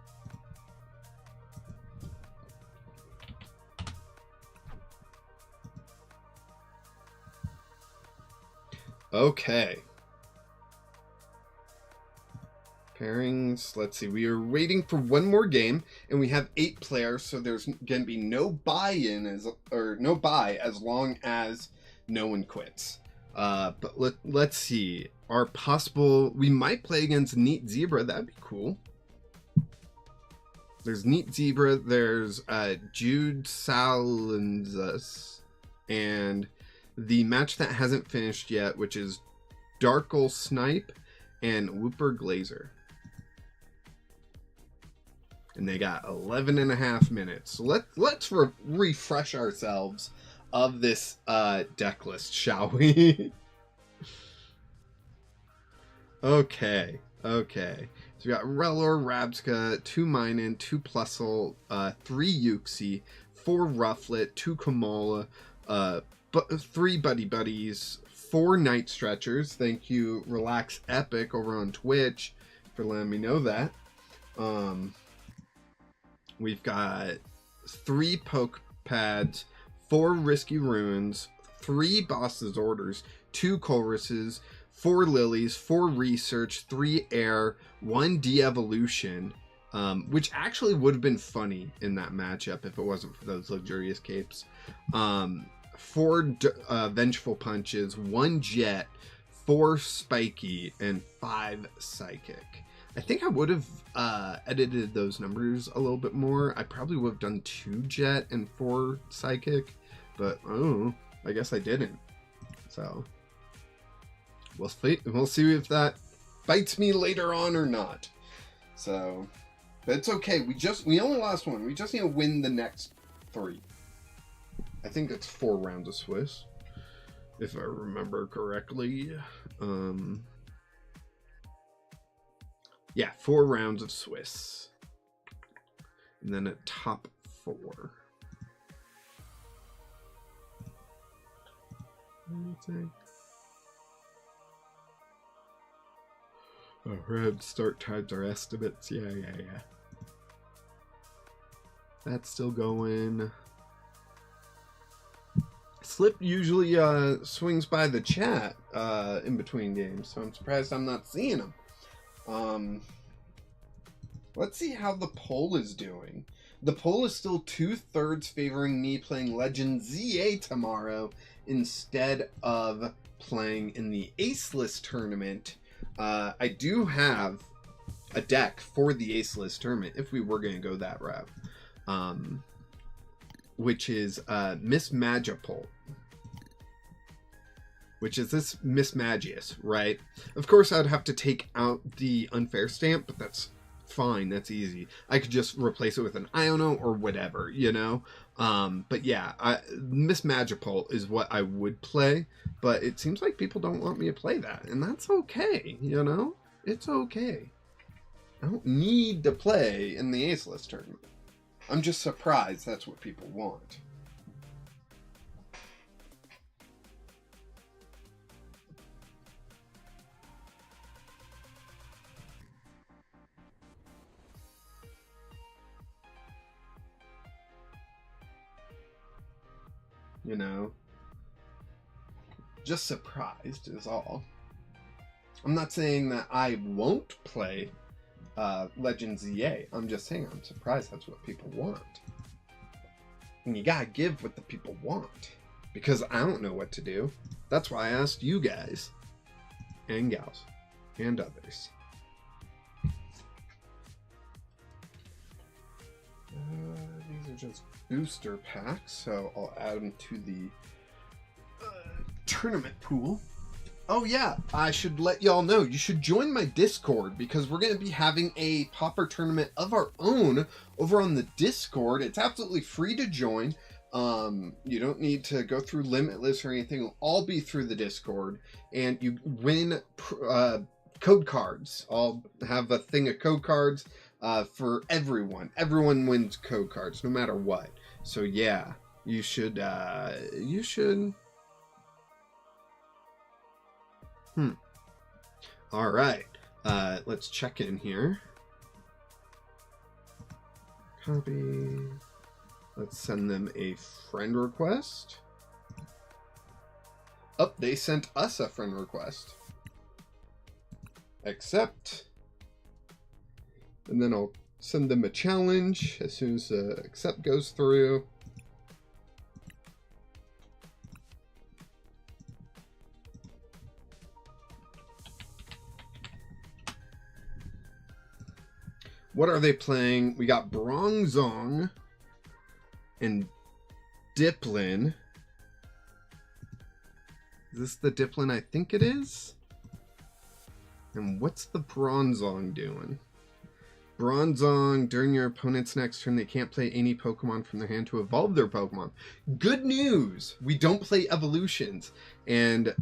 Okay. Pairings. Let's see. We are waiting for one more game, and we have 8 players, so there's going to be no buy-in no buy as long as no one quits. But let's see. Our possible. We might play against Neat Zebra. That'd be cool. There's Neat Zebra. There's Jude Salinzas, and the match that hasn't finished yet, which is Darkle Snipe and Whooper Glazer. And they got 11.5 minutes. So let's refresh ourselves of this deck list, shall we? Okay. So we got Rellor, Rabska, 2 Minun, 2 Plusle, 3 Yuxi, 4 Rufflet, 2 Kamola, 3 Buddy Buddies, 4 Night Stretchers. Thank you, Relax Epic over on Twitch, for letting me know that. We've got 3 Poke Pads, 4 Risky Runes, 3 Boss's Orders, 2 Chorus's, 4 Lilies, 4 Research, 3 Air, 1 De-Evolution, which actually would have been funny in that matchup if it wasn't for those luxurious capes. 4 Vengeful Punches, 1 Jet, 4 Spiky, and 5 Psychic. I think I would have edited those numbers a little bit more. I probably would have done 2 Jet and 4 Psychic, but oh, I guess I didn't. So we'll see if that bites me later on or not. So, but it's okay. We only lost 1. We just need to win the next 3. I think it's 4 rounds of Swiss, if I remember correctly. Yeah, 4 rounds of Swiss. And then a top 4. Oh, red start times are estimates. Yeah. That's still going. Slip usually swings by the chat in between games, so I'm surprised I'm not seeing him. Let's see how the poll is doing. The poll is still 2/3 favoring me playing Legend ZA tomorrow instead of playing in the Aceless tournament. I do have a deck for the Aceless tournament if we were going to go that route, which is Miss Magipult, which is this Miss Magius, right? Of course, I'd have to take out the unfair stamp, but that's fine. That's easy. I could just replace it with an Iono or whatever, you know? But yeah, Miss Magipult is what I would play, but it seems like people don't want me to play that, and that's okay, you know? It's okay. I don't need to play in the Aceless tournament. I'm just surprised that's what people want. You know, just surprised is all. I'm not saying that I won't play Legend ZA. I'm just saying I'm surprised that's what people want. And you gotta give what the people want, because I don't know what to do. That's why I asked you guys and gals and others. These are just booster packs, so I'll add them to the tournament pool. Oh yeah, I should let y'all know, you should join my Discord, because we're going to be having a Pauper tournament of our own over on the Discord. It's absolutely free to join. You don't need to go through Limitless or anything. It'll all be through the Discord, and you win code cards. I'll have a thing of code cards for everyone. Everyone wins code cards, no matter what. So yeah, you should. All right. Let's check in here. Copy. Let's send them a friend request. Oh, they sent us a friend request. Accept. And then I'll send them a challenge as soon as accept goes through. What are they playing? We got Bronzong and Diplin. Is this the Diplin I think it is? And what's the Bronzong doing? Bronzong, during your opponent's next turn, they can't play any Pokemon from their hand to evolve their Pokemon. Good news! We don't play evolutions. And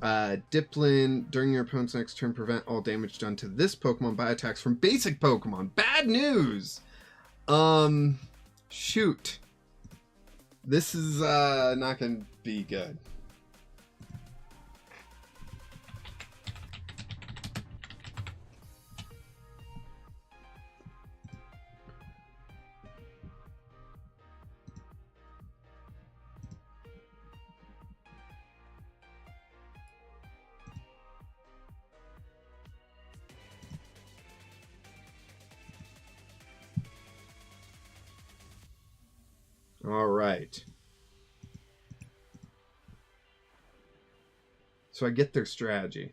Diplin, during your opponent's next turn, prevent all damage done to this Pokemon by attacks from basic Pokemon. Bad news! Shoot. This is not going to be good. All right. So I get their strategy.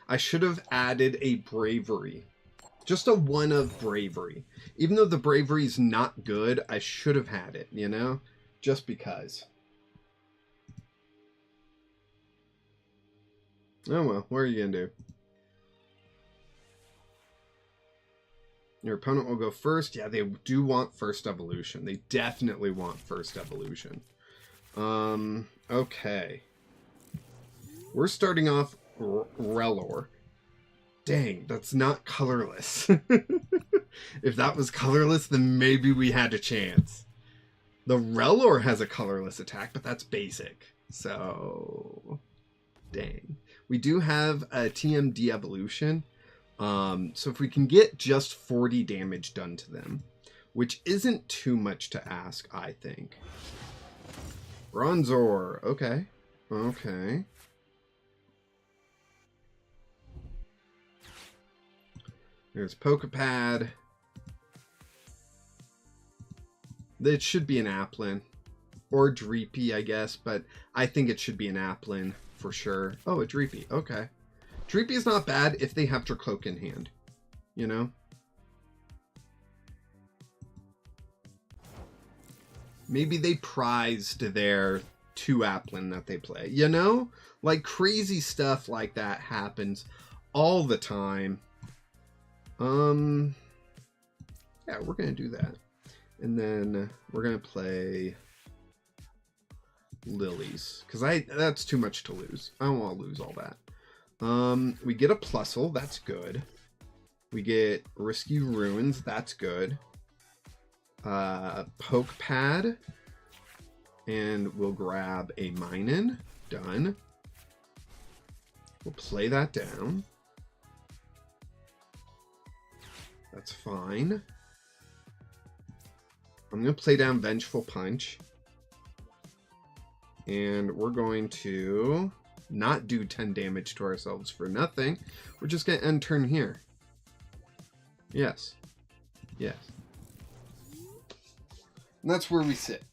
I should have added a bravery. Just a 1 of bravery. Even though the bravery is not good, I should have had it, you know? Just because. Oh well, what are you gonna do? Your opponent will go first. Yeah, they do want first evolution. They definitely want first evolution. Okay. We're starting off Relor. Dang, that's not colorless. If that was colorless, then maybe we had a chance. The Relor has a colorless attack, but that's basic. So, dang. We do have a TM de-evolution. So if we can get just 40 damage done to them, which isn't too much to ask, I think. Bronzor. Okay. Okay. There's Pokapad. It should be an Applin. Or Dreepy, I guess, but I think it should be an Applin for sure. Oh, a Dreepy. Okay. Dreepy is not bad if they have Dracloak in hand. You know? Maybe they prized their 2 Applin that they play. You know? Like, crazy stuff like that happens all the time. Yeah, we're going to do that. And then we're going to play Lilies. Because that's too much to lose. I don't want to lose all that. We get a Plusle. That's good. We get Risky Ruins. That's good. Pokapad. And we'll grab a Minun. Done. We'll play that down. That's fine. I'm going to play down Vengeful Punch. And we're going to not do 10 damage to ourselves for nothing. We're just going to end turn here. Yes. Yes. And that's where we sit.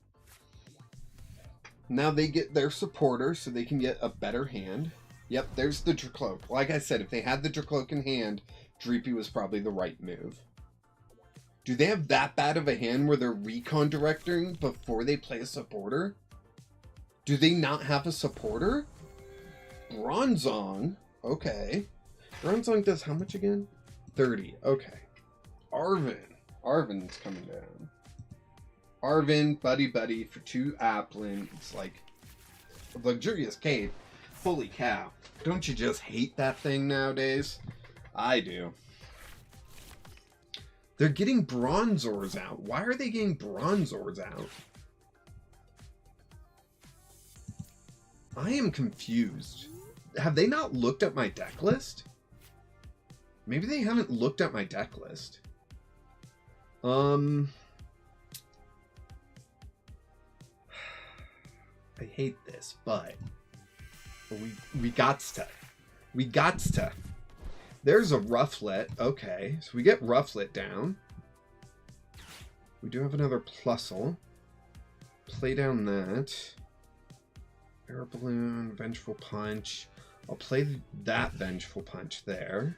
Now they get their supporter so they can get a better hand. Yep, there's the Dracloak. Like I said, if they had the Dracloak in hand, Dreepy was probably the right move. Do they have that bad of a hand where they're recon directing before they play a supporter? Do they not have a supporter? Bronzong. Okay. Bronzong does how much again? 30. Okay. Arven. Arven's coming down. Arven, Buddy for 2 Applin. It's like a luxurious cape. Holy cow. Don't you just hate that thing nowadays? I do. They're getting Bronzors out. Why are they getting Bronzors out? I am confused. Have they not looked at my deck list? Maybe they haven't looked at my deck list. I hate this, but we gots to. There's a Rufflet. Okay, so we get Rufflet down. We do have another Plusle. Play down that. Air Balloon, Vengeful Punch. I'll play that Vengeful Punch there.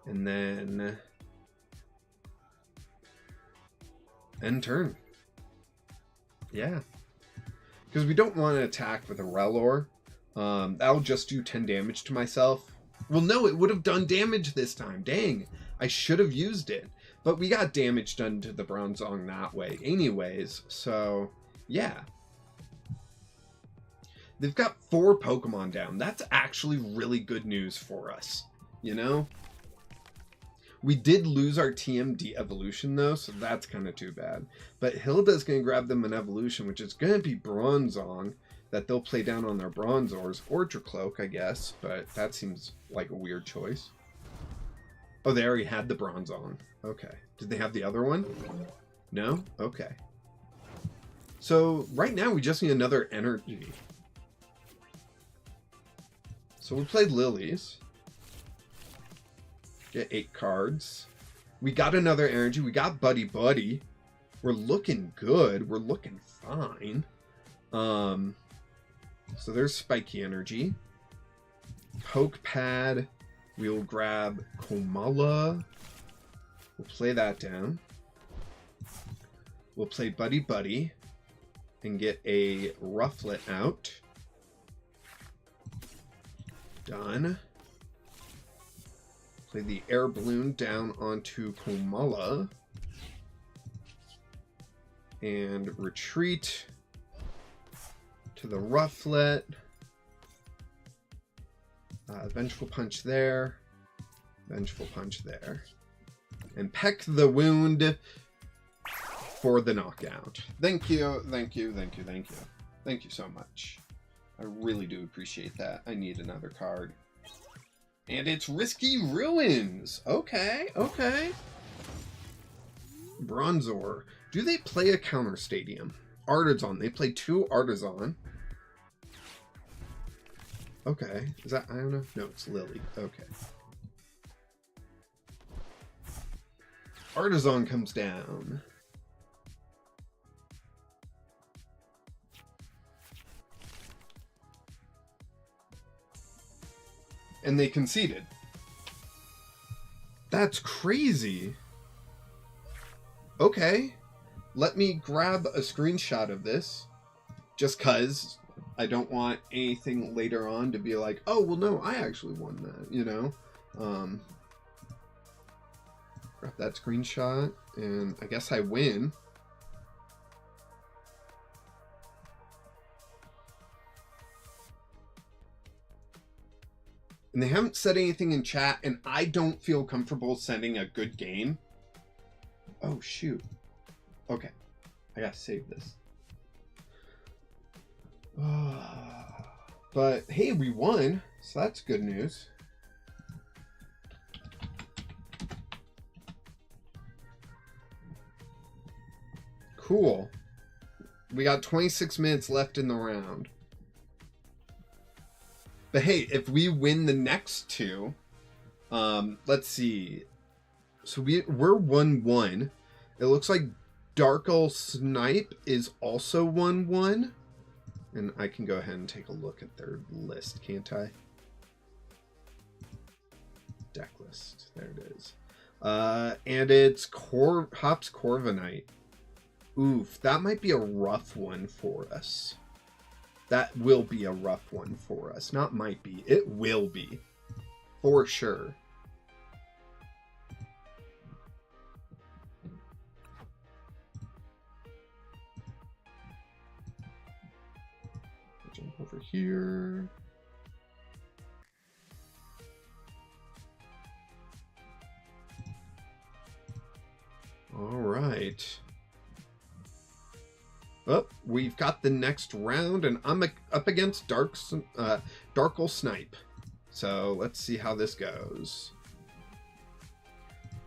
And then end turn. Yeah. Because we don't want to attack with a Relor. That'll just do 10 damage to myself. Well, no, it would have done damage this time. Dang, I should have used it. But we got damage done to the Bronzong that way anyways. So, yeah. They've got 4 Pokemon down. That's actually really good news for us. You know? We did lose our TMD evolution, though, so that's kind of too bad. But Hilda's going to grab them an evolution, which is going to be Bronzong, that they'll play down on their Bronzors, or Dracloak, I guess, but that seems like a weird choice. Oh, they already had the Bronzong. Okay. Did they have the other one? No? Okay. So, right now, we just need another energy. So, we played Lilies. Get 8 cards. We got another energy. We got Buddy. We're looking good. We're looking fine. So there's Spiky Energy. Pokapad. We'll grab Komala. We'll play that down. We'll play Buddy and get a Rufflet out. Done. Play the Air Balloon down onto Komala. And retreat to the Rufflet. Vengeful Punch there. Vengeful Punch there. And Peck the Wound for the knockout. Thank you. Thank you so much. I really do appreciate that. I need another card. And it's Risky Ruins. Okay. Bronzor. Do they play a Counter Stadium? Artisan. They play 2 Artisan. Okay. Is that Iona? No, it's Lily. Okay. Artisan comes down. And they conceded. That's crazy. Okay. Let me grab a screenshot of this. Just because I don't want anything later on to be like, oh, well, no, I actually won that, you know? Grab that screenshot, and I guess I win. And they haven't said anything in chat, and I don't feel comfortable sending a good game. Oh, shoot. Okay. I gotta save this. But, hey, we won, so that's good news. Cool. We got 26 minutes left in the round. But hey, if we win the next 2, let's see. So we're 1-1. It looks like Darkle Snipe is also 1-1. And I can go ahead and take a look at their list, can't I? Deck list. There it is. And it's Hops Corviknight. Oof, that might be a rough one for us. That will be a rough one for us. Not might be. It will be. For sure. Jump over here. All right. Oh, we've got the next round, and I'm up against Darkle Snipe. So let's see how this goes.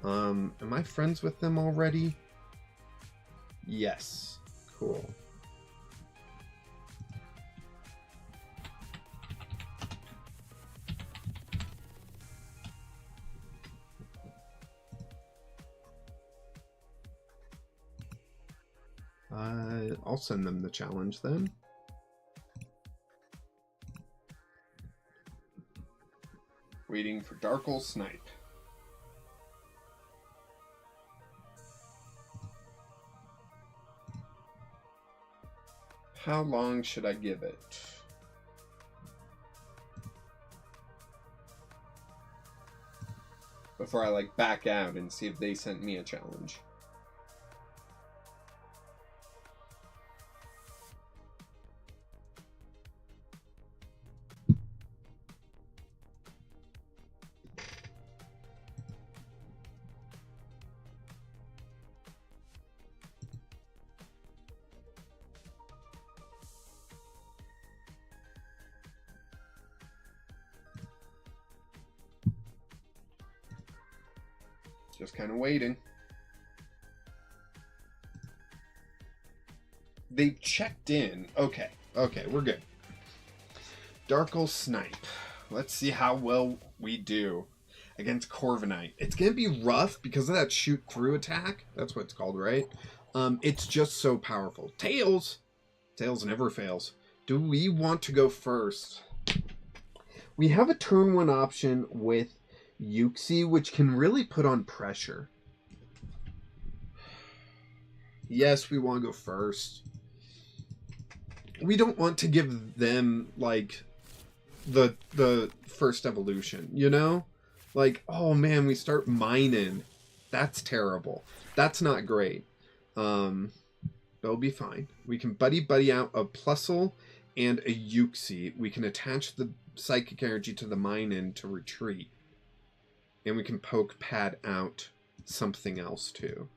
Am I friends with them already? Yes. Cool. I'll send them the challenge then. Waiting for Darkle Snipe. How long should I give it? Before I back out and see if they sent me a challenge. Just kind of waiting. They checked in. Okay, we're good. Darkle Snipe. Let's see how well we do against Corviknight. It's going to be rough because of that shoot through attack. That's what it's called, right? It's just so powerful. Tails never fails. Do we want to go first? We have a turn 1 option with Yuxi, which can really put on pressure. Yes, we want to go first. We don't want to give them, the first evolution, you know? Oh man, we start mining. That's terrible. That's not great. It'll be fine. We can buddy out a Plusle and a Yuxi. We can attach the psychic energy to the mine to retreat. And we can poke pad out something else too.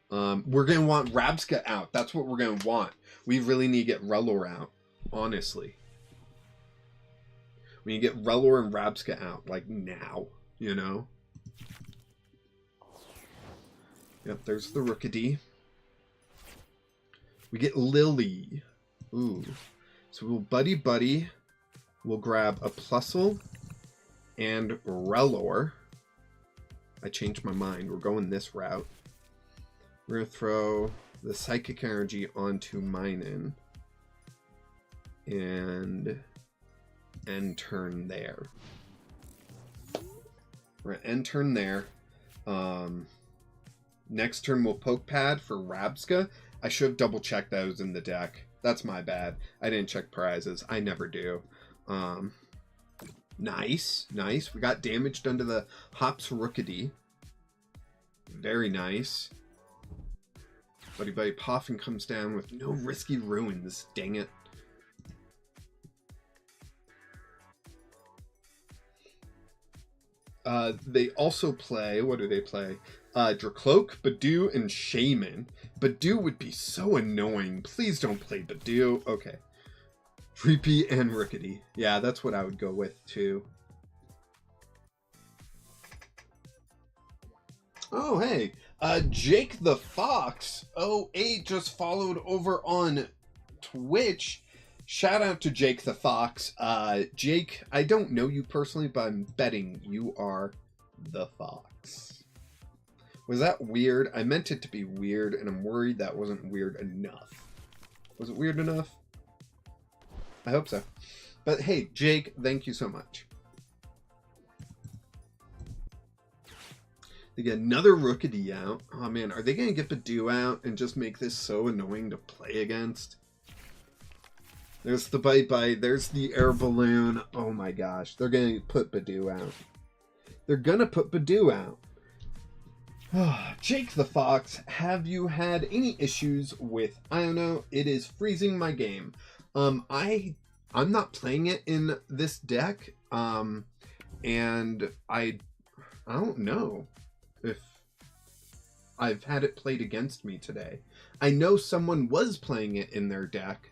We're going to want Rabska out. That's what we're going to want. We really need to get Rellor out, honestly. We need to get Rellor and Rabska out, now, you know? Yep, there's the Rookidee. We get Lily. Ooh. So we'll buddy. We'll grab a Plusle and Relor. I changed my mind. We're going this route. We're going to throw the Psychic Energy onto Minun. And end turn there. We're going to end turn there. Next turn we'll Poke Pad for Rabska. I should have double checked that was in the deck. That's my bad. I didn't check prizes. I never do. Nice. We got damage done to the Hops Rookity. Very nice. Buddy Poffin comes down with no risky ruins. Dang it. They also play, what do they play? Dracloak, Badoo, and Shaman. Badoo would be so annoying. Please don't play Badoo. Okay. Creepy and Rickety. Yeah, that's what I would go with, too. Oh, hey. Jake the Fox 08 just followed over on Twitch. Shout out to Jake the Fox. Jake, I don't know you personally, but I'm betting you are the Fox. Was that weird? I meant it to be weird, and I'm worried that wasn't weird enough. Was it weird enough? I hope so. But hey, Jake, thank you so much. They get another Rookity out. Oh man, are they going to get Badoo out and just make this so annoying to play against? There's the Bite. There's the Air Balloon. Oh my gosh. They're going to put Badoo out. They're going to put Badoo out. Jake the Fox, have you had any issues with Iono? It is freezing my game. I'm not playing it in this deck. And I don't know if I've had it played against me today. I know someone was playing it in their deck.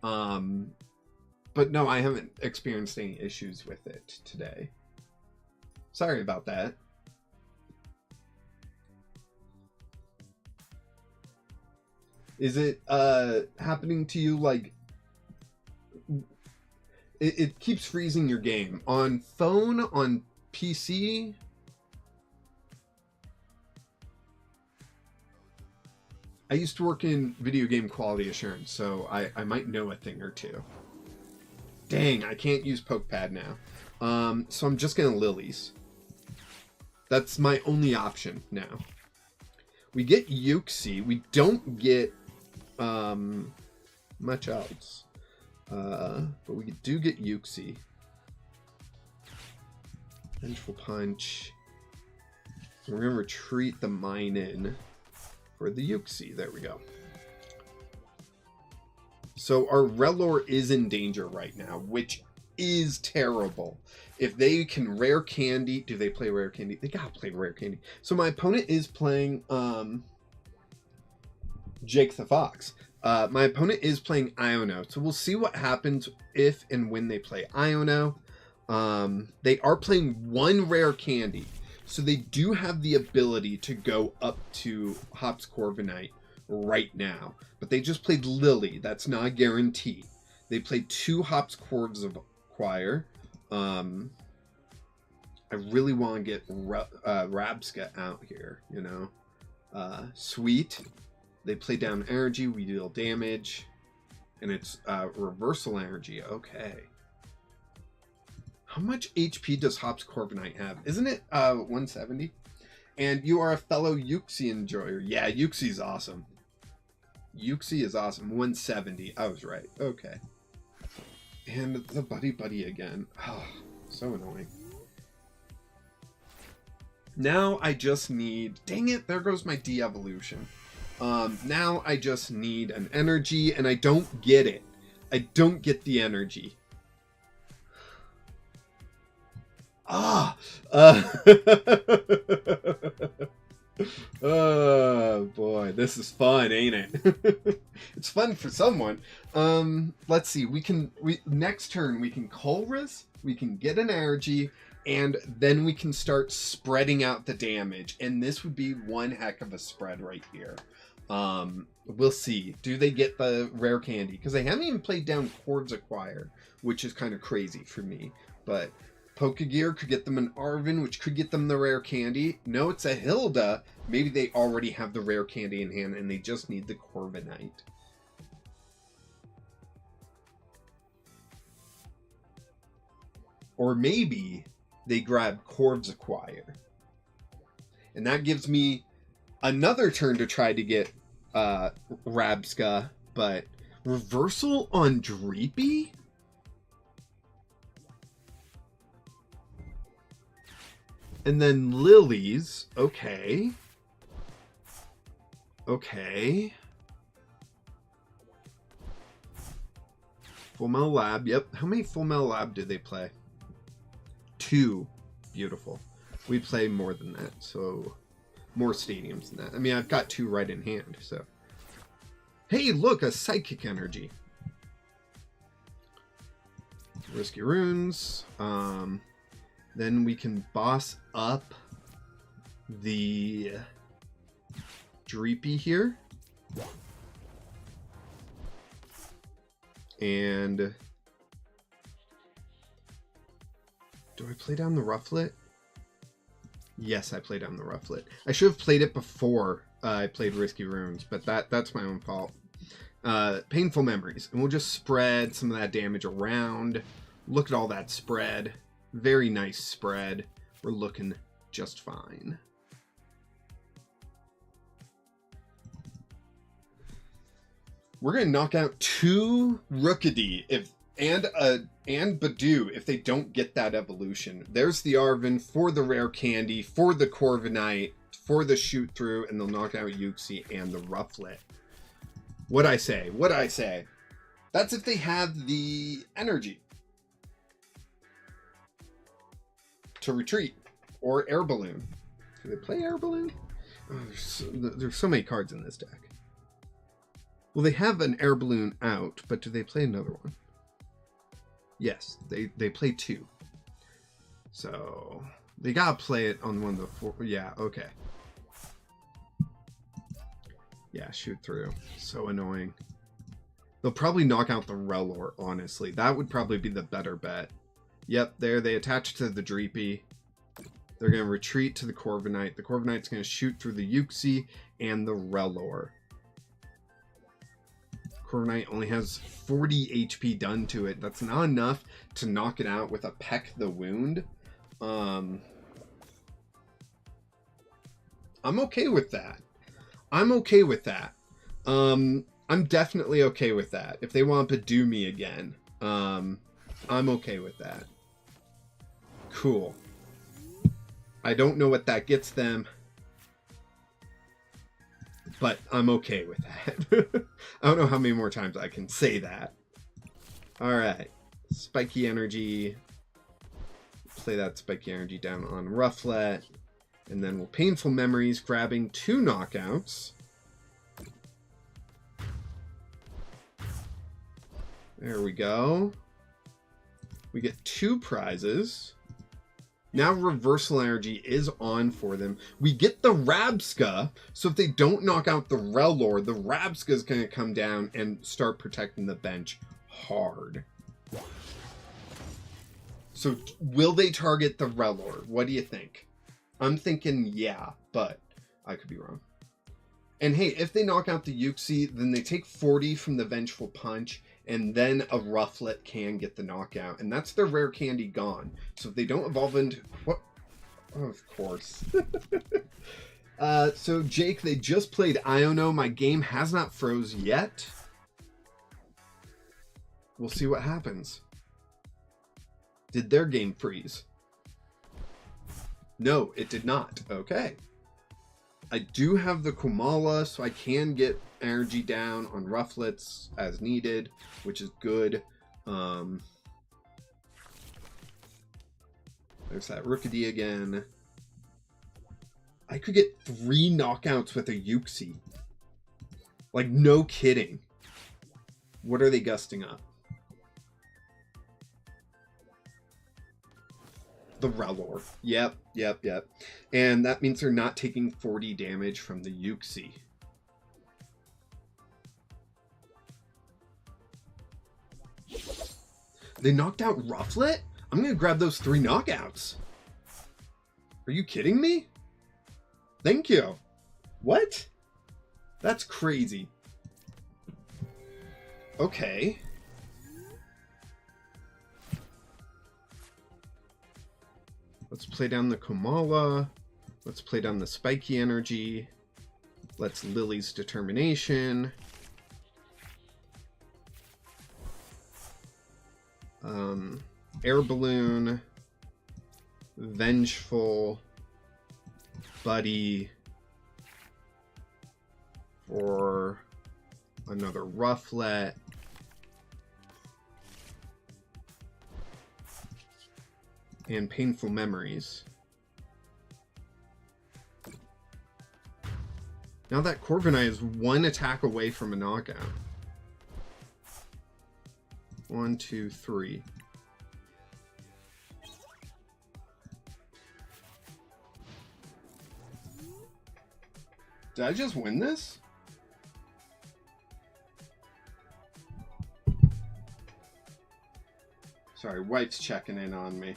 But no, I haven't experienced any issues with it today. Sorry about that. Is it happening to you like it keeps freezing your game on phone, on PC? I used to work in video game quality assurance, so I might know a thing or two. Dang, I can't use Poke Pad now. So I'm just gonna Lilies. That's my only option now. We get Yuxi. We don't get much else. But we do get Yuxi. Vengeful Punch. We're gonna retreat the Minun for the Yuxi. There we go. So our Relor is in danger right now, which is terrible. If they can Rare Candy, do they play Rare Candy? They gotta play Rare Candy. So my opponent is playing Jake the Fox. My opponent is playing Iono. So we'll see what happens if and when they play Iono. They are playing one Rare Candy. So they do have the ability to go up to Hops Corviknight right now. But they just played Lily. That's not a guarantee. They played 2 Hops Cords of Choir. I really want to get Rabska out here, you know. Sweet. They play down energy. We deal damage. And it's reversal energy. Okay. How much HP does Hops Corviknight have? Isn't it 170? And you are a fellow Yuxi enjoyer. Yeah, Yuxi's awesome. Yuxi is awesome. 170. I was right. Okay. And the buddy again. Oh, so annoying. Now I just need... Dang it, there goes my de-evolution. Now I just need an energy, and I don't get it. I don't get the energy. Oh boy, this is fun, ain't it? It's fun for someone. Let's see. Next turn we can Colress, we can get an energy, and then we can start spreading out the damage. And this would be one heck of a spread right here. We'll see. Do they get the rare candy? Because they haven't even played down Cords Acquire, which is kind of crazy for me. But Pokegear could get them an Arven, which could get them the rare candy. No, it's a Hilda. Maybe they already have the rare candy in hand and they just need the Corviknight. Or maybe they grab Cords Acquire. And that gives me another turn to try to get Rabska, but reversal on Dreepy? And then Lilies. Okay. Okay. Full Metal Lab. Yep. How many Full Metal Lab did they play? 2. Beautiful. We play more than that, so more stadiums than that. I mean, I've got 2 right in hand, so. Hey, look, a Psychic Energy. Risky Runes. Then we can boss up the Dreepy here. And do I play down the Rufflet? Yes, I play down the Rufflet. I should have played it before I played Risky Runes, but that's my own fault. Painful Memories. And we'll just spread some of that damage around. Look at all that spread. Very nice spread. We're looking just fine. We're going to knock out 2 Rookidee and Badoo if they don't get that evolution. There's the Arven for the rare candy, for the Corviknight, for the shoot through, and they'll knock out Uxie and the Rufflet. What'd I say? What'd I say? That's if they have the energy to retreat or Air Balloon. Do they play Air Balloon? Oh, there's so many cards in this deck. Well, they have an Air Balloon out, but do they play another one? Yes, they play 2. So they gotta play it on one of the 4. Yeah, okay. Yeah, shoot through. So annoying. They'll probably knock out the Rellor, honestly. That would probably be the better bet. Yep, there they attach to the Dreepy. They're going to retreat to the Corviknight. The Corviknight's going to shoot through the Uxie and the Rellor. Corviknight only has 40 HP done to it. That's not enough to knock it out with a Peck the Wound. I'm okay with that. I'm okay with that. I'm definitely okay with that. If they want to do me again, I'm okay with that. Cool. I don't know what that gets them, but I'm okay with that. I don't know how many more times I can say that. Alright. Spiky Energy. Play that Spiky Energy down on Rufflet. And then we'll Painful Memories, grabbing 2 knockouts. There we go. We get 2 prizes. Now Reversal Energy is on for them. We get the Rabska, so if they don't knock out the Rellor, the Rabska is going to come down and start protecting the bench hard. So will they target the Rellor? What do you think? I'm thinking yeah, but I could be wrong. And hey, if they knock out the Uxie, then they take 40 from the Vengeful Punch, and then a Rufflet can get the knockout. And that's their rare candy gone. So if they don't evolve into... What? Oh, of course. So, Jake, they just played Iono. My game has not froze yet. We'll see what happens. Did their game freeze? No, it did not. Okay. I do have the Kumala, so I can get energy down on Rufflets as needed, which is good. There's that Rookidee again. I could get 3 knockouts with a Uxie. Like, no kidding. What are they gusting up? The Rellor. Yep. And that means they're not taking 40 damage from the Uxie. They knocked out Rufflet? I'm gonna grab those 3 knockouts. Are you kidding me? Thank you. What? That's crazy. Okay. Let's play down the Komala. Let's play down the Spiky Energy. Let's Lily's Determination. Air Balloon. Vengeful. Buddy. For another Rufflet. And Painful Memories. Now that Corviknight is 1 attack away from a knockout. 1, 2, 3. Did I just win this? Sorry, wife's checking in on me.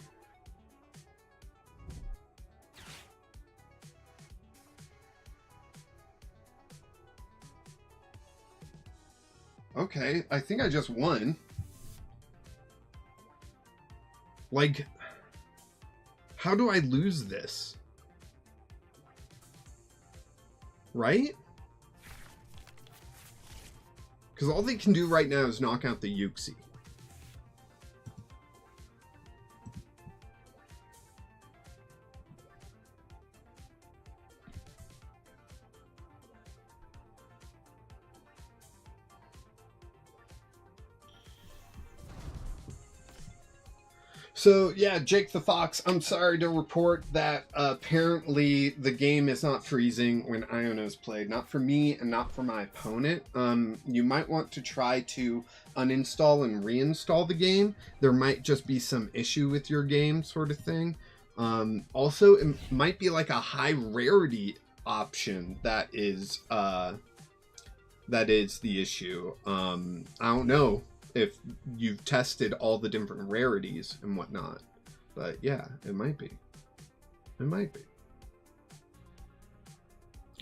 Okay, I think I just won. Like, how do I lose this? Right? Because all they can do right now is knock out the Yuxi. So, yeah, Jake the Fox, I'm sorry to report that apparently the game is not freezing when Iono's played. Not for me and not for my opponent. You might want to try to uninstall and reinstall the game. There might just be some issue with your game sort of thing. Also, it might be like a high rarity option that is the issue. I don't know if you've tested all the different rarities and whatnot, but yeah, it might be. It might be.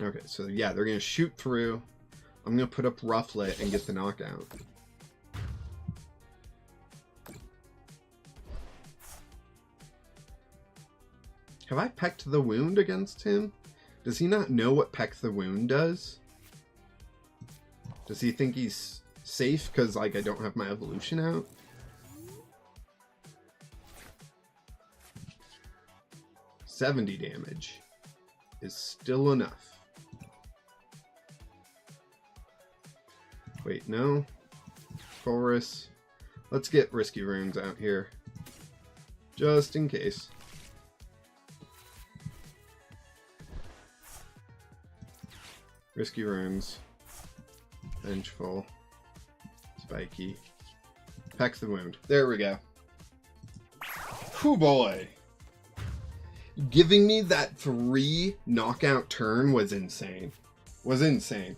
Okay, so yeah, they're gonna shoot through. I'm gonna put up Rufflet and get the knockout. Have I pecked the wound against him? Does he not know what peck the wound does? Does he think he's safe because, like, I don't have my evolution out? $70 damage is still enough. Wait, no. Chorus. Let's get Risky Runes out here. Just in case. Risky Runes. Vengeful. Spiky. Peck the wound. There we go. Whew, boy. Giving me that 3 knockout turn was insane. Was insane.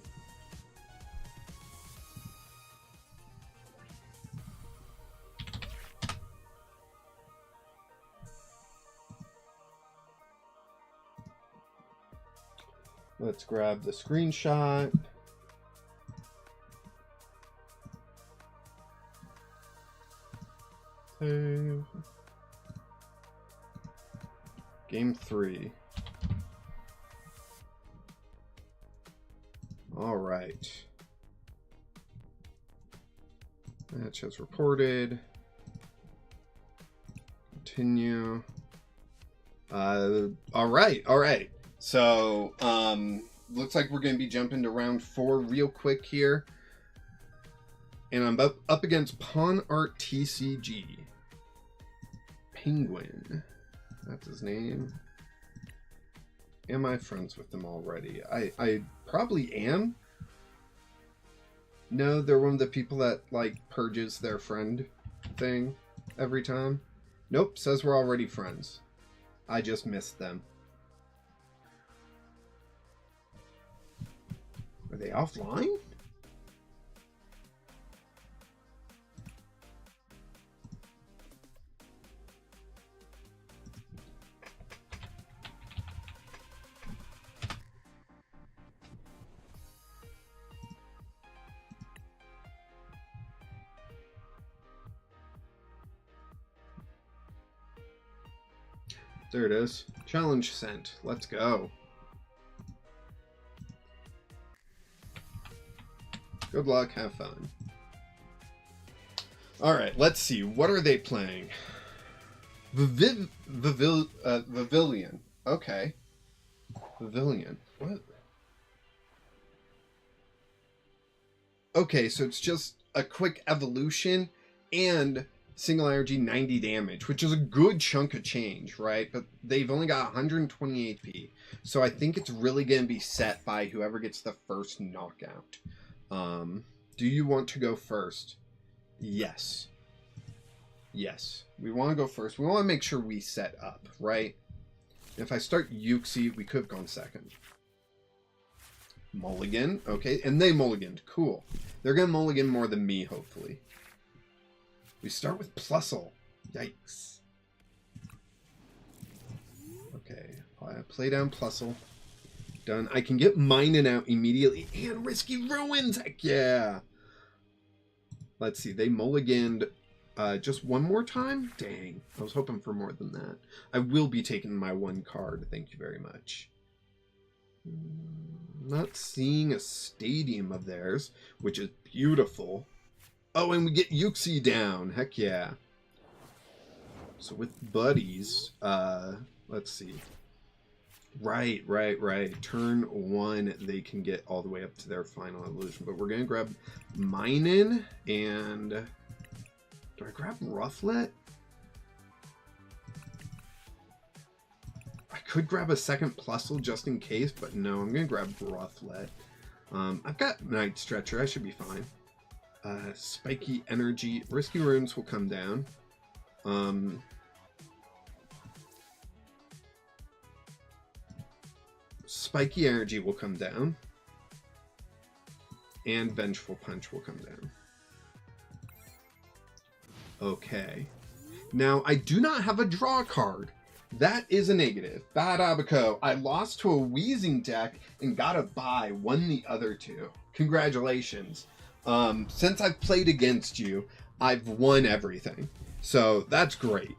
Let's grab the screenshot. Save. Game 3. All right. Match as reported. Continue. All right. So, looks like we're going to be jumping to round 4 real quick here. And I'm up against Pawn Art TCG. Penguin. That's his name. Am I friends with them already? I probably am. No, they're one of the people that, like, purges their friend thing every time. Nope, says we're already friends. I just missed them. Are they offline? There it is. Challenge sent. Let's go. Good luck. Have fun. Alright, let's see. What are they playing? Pavilion. Okay. Pavilion. What? Okay, so it's just a quick evolution and single energy 90 damage, which is a good chunk of change, right? But they've only got 120 AP. So I think it's really going to be set by whoever gets the first knockout. Do you want to go first? Yes. Yes. We want to go first. We want to make sure we set up, right? If I start Yuxi, we could have gone second. Mulligan. Okay, and they mulliganed. Cool. They're going to mulligan more than me, hopefully. We start with Plusle. Yikes. Okay, play down Plusle. Done. I can get Minen out immediately. And Risky Ruins! Heck yeah! Let's see, they mulliganed just one more time? Dang, I was hoping for more than that. I will be taking my one card, thank you very much. Not seeing a stadium of theirs, which is beautiful. Oh, and we get Yuxi down. Heck yeah. So with buddies, let's see. Right. Turn 1, they can get all the way up to their final evolution. But we're going to grab Minen and... Do I grab Rufflet? I could grab a second Plusle just in case, but no, I'm going to grab Rufflet. I've got Night Stretcher. I should be fine. Spiky Energy. Risky Runes will come down. Spiky Energy will come down. And Vengeful Punch will come down. Okay. Now, I do not have a draw card. That is a negative. Bad Abaco. I lost to a Wheezing deck and got a bye. Won the other two. Congratulations. Since I've played against you, I've won everything. So, that's great.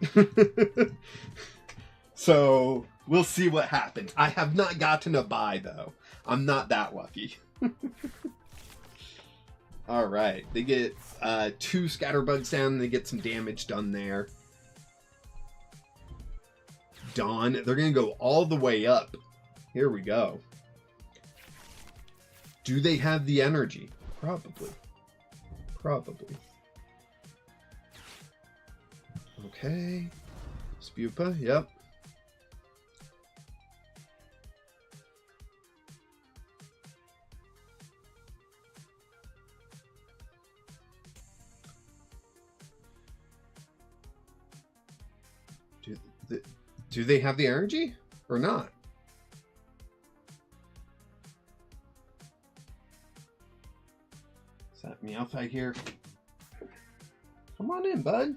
So, we'll see what happens. I have not gotten a bye, though. I'm not that lucky. Alright, they get 2 Scatterbugs down, and they get some damage done there. Dawn, they're going to go all the way up. Here we go. Do they have the energy? Probably. Okay. Spupa, yep. Do they have the energy or not? Is that Meowth here? Come on in, bud.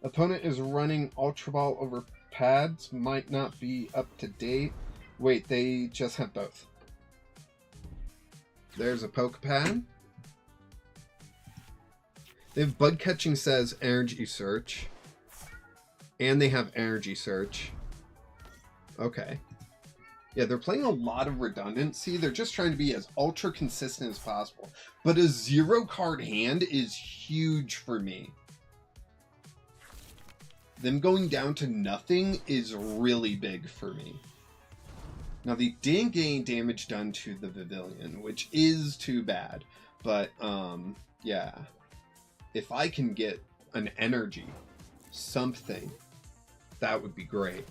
Opponent is running Ultra Ball over pads. Might not be up to date. Wait, they just have both. There's a Poke Pad. They have Bug Catching says Energy Search. And they have Energy Search. Okay. Yeah, they're playing a lot of redundancy. They're just trying to be as ultra consistent as possible. But a 0-card hand is huge for me. Them going down to nothing is really big for me. Now, they didn't get any damage done to the Pavilion, which is too bad. But, yeah. If I can get an energy, something, that would be great.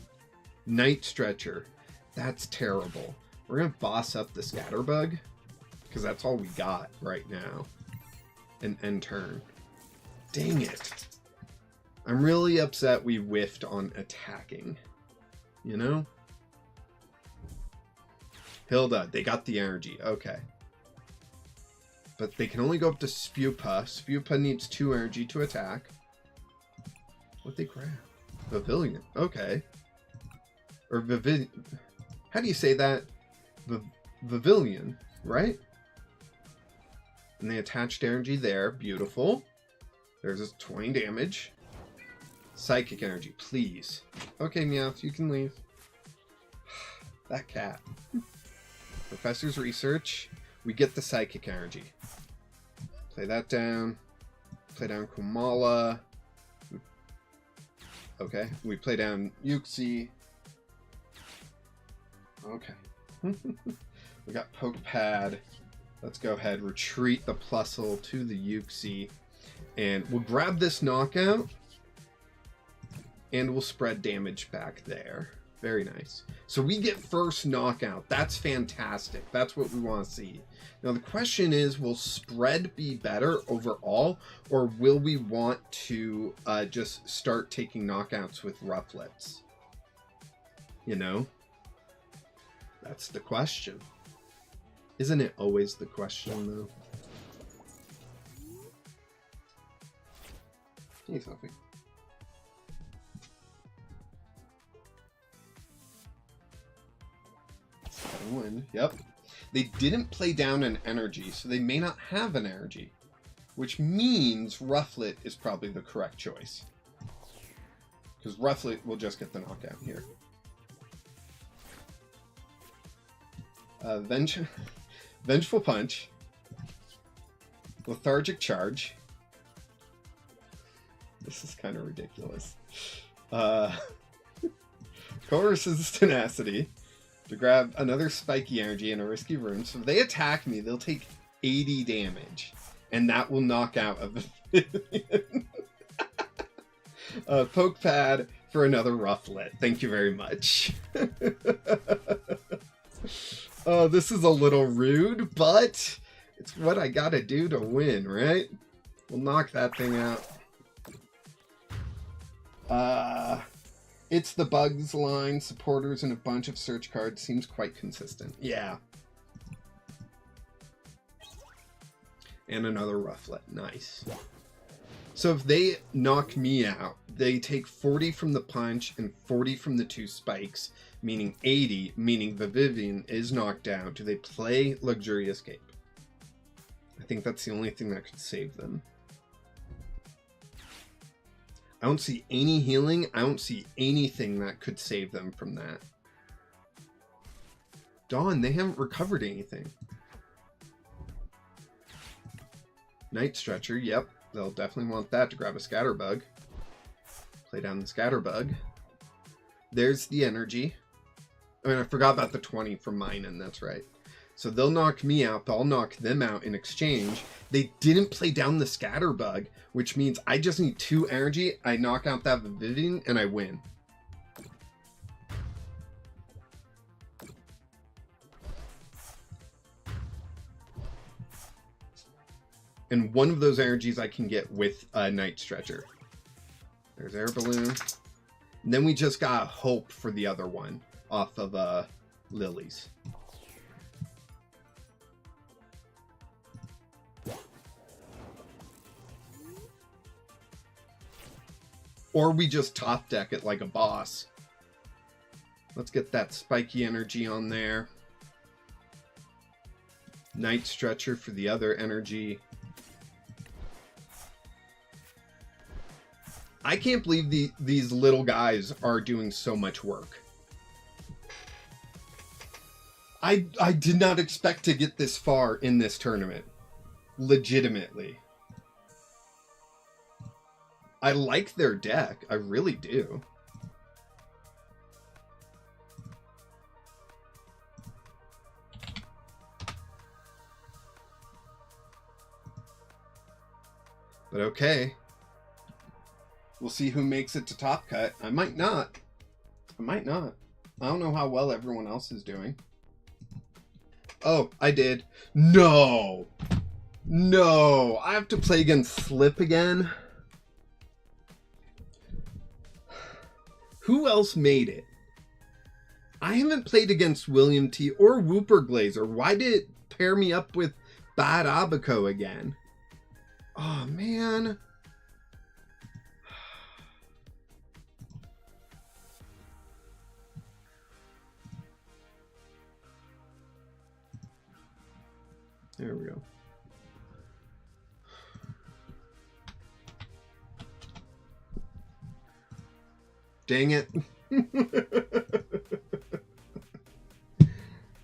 Night Stretcher. That's terrible. We're going to boss up the Scatterbug, because that's all we got right now. And end turn. Dang it. I'm really upset we whiffed on attacking. You know? Hilda, they got the energy. Okay. But they can only go up to Spupa. Spupa needs 2 energy to attack. What'd they grab? Pavilion. Okay. Or Pavilion. How do you say that? Pavilion, right? And they attached energy there. Beautiful. There's a 20 damage. Psychic energy, please. Okay, Meowth, you can leave. That cat. Professor's research. We get the psychic energy. Play that down. Play down Kumala. Okay, we play down Yuxi. Okay. We got Poke Pad. Let's go ahead, retreat the Plusle to the Yuxi. And we'll grab this knockout. And we'll spread damage back there. Very nice. So we get first knockout. That's fantastic. That's what we want to see. Now the question is, will spread be better overall? Or will we want to just start taking knockouts with Rufflets? You know? That's the question. Isn't it always the question, though? Hey, Sophie. Wind. Yep. They didn't play down an energy, so they may not have an energy. Which means Rufflet is probably the correct choice. Because Rufflet will just get the knockout here. Vengeful Punch. Lethargic Charge. This is kind of ridiculous. Chorus's Tenacity. To grab another spiky energy and a risky rune. So if they attack me, they'll take 80 damage. And that will knock out a Vivian. Poke Pad for another Rufflet. Thank you very much. Oh, this is a little rude, but it's what I gotta do to win, right? We'll knock that thing out. It's the Bugs line, supporters, and a bunch of search cards. Seems quite consistent. Yeah. And another Rufflet. Nice. So if they knock me out, they take 40 from the punch and 40 from the 2 spikes, meaning 80, meaning the Vivian is knocked out. Do they play Luxurious Cape? I think that's the only thing that could save them. I don't see any healing. I don't see anything that could save them from that. Dawn, they haven't recovered anything. Night Stretcher, yep. They'll definitely want that to grab a Scatterbug. Play down the Scatterbug. There's the energy. I mean, I forgot about the 20 from mine, and that's right. So they'll knock me out, but I'll knock them out in exchange. They didn't play down the Scatterbug, which means I just need 2 energy. I knock out that Vivian, and I win. And one of those energies I can get with a Night Stretcher. There's Air Balloon. And then we just got hope for the other one off of Lily's. Or we just top deck it like a boss. Let's get that spiky energy on there. Night Stretcher for the other energy. I can't believe these little guys are doing so much work. I did not expect to get this far in this tournament. Legitimately. I like their deck. I really do. But okay. We'll see who makes it to top cut. I might not. I might not. I don't know how well everyone else is doing. Oh, I did. No! No! I have to play against Slip again? Who else made it? I haven't played against William T. or Whooper Glazer. Why did it pair me up with Bad Abaco again? Oh, man. There we go. Dang it.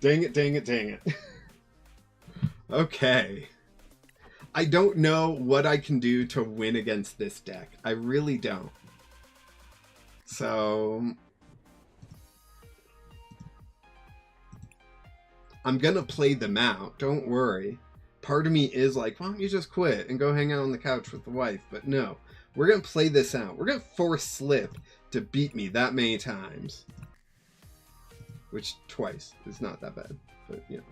Dang it, dang it, dang it. Okay. I don't know what I can do to win against this deck. I really don't. So I'm gonna play them out, don't worry. Part of me is like, why don't you just quit and go hang out on the couch with the wife? But no, we're gonna play this out. We're gonna force Slip to beat me that many times. Which, twice is not that bad, but you know,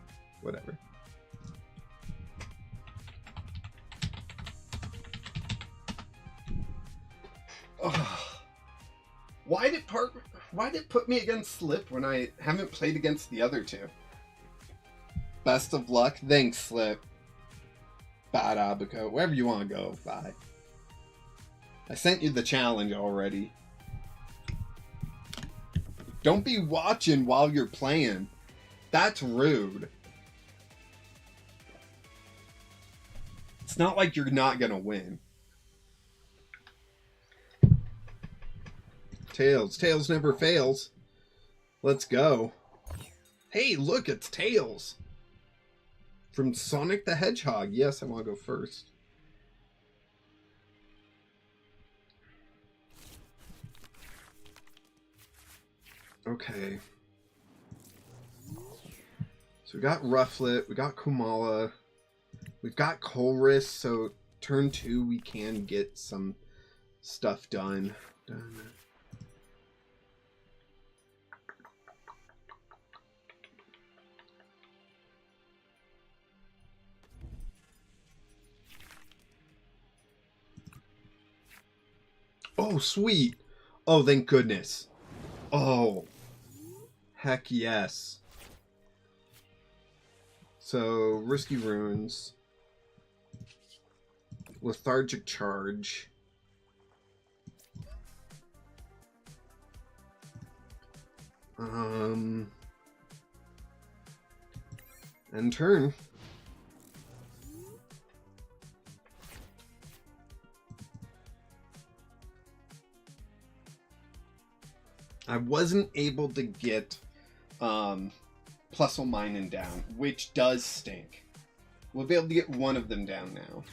whatever. Oh. Why did it put me against Slip when I haven't played against the other two? Best of luck. Thanks, Slip. Bad Abaco. Wherever you want to go. Bye. I sent you the challenge already. Don't be watching while you're playing. That's rude. It's not like you're not gonna win. Tails. Tails never fails. Let's go. Hey, look, it's Tails. From Sonic the Hedgehog. Yes, I want to go first. Okay. So we got Rufflet, we got Kumala, we've got Colress, so turn 2 we can get some stuff done. Oh, sweet. Oh, thank goodness. Oh, heck yes. So, Risky Runes. Lethargic Charge. And turn. I wasn't able to get Plusle Minin down, which does stink. We'll be able to get one of them down now.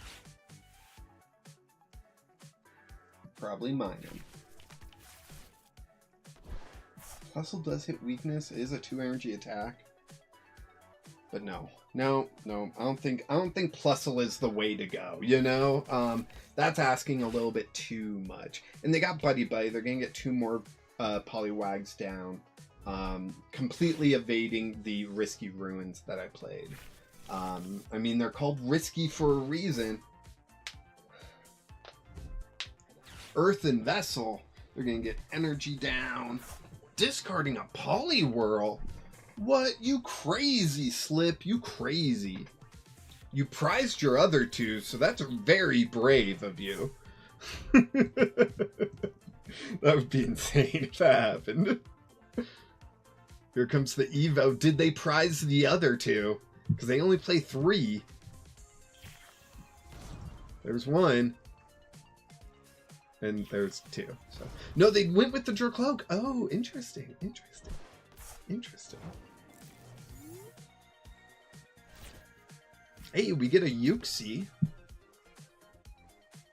Probably Minin. Plusle does hit weakness, it is a 2 energy attack. But no. I don't think Plusle is the way to go, you know? That's asking a little bit too much. And they got Buddy Buddy, they're gonna get 2 more Poliwags down, completely evading the Risky Ruins that I played. I mean, they're called risky for a reason. Earthen Vessel, they're gonna get energy down. Discarding a Poliwhirl? What? You crazy, Slip, you crazy. You prized your other 2, so that's very brave of you. That would be insane if that happened. Here comes the Evo. Did they prize the other 2? Because they only play 3. There's 1. And there's 2. So no, they went with the Dracloak. Oh, interesting. Hey, we get a Uxie.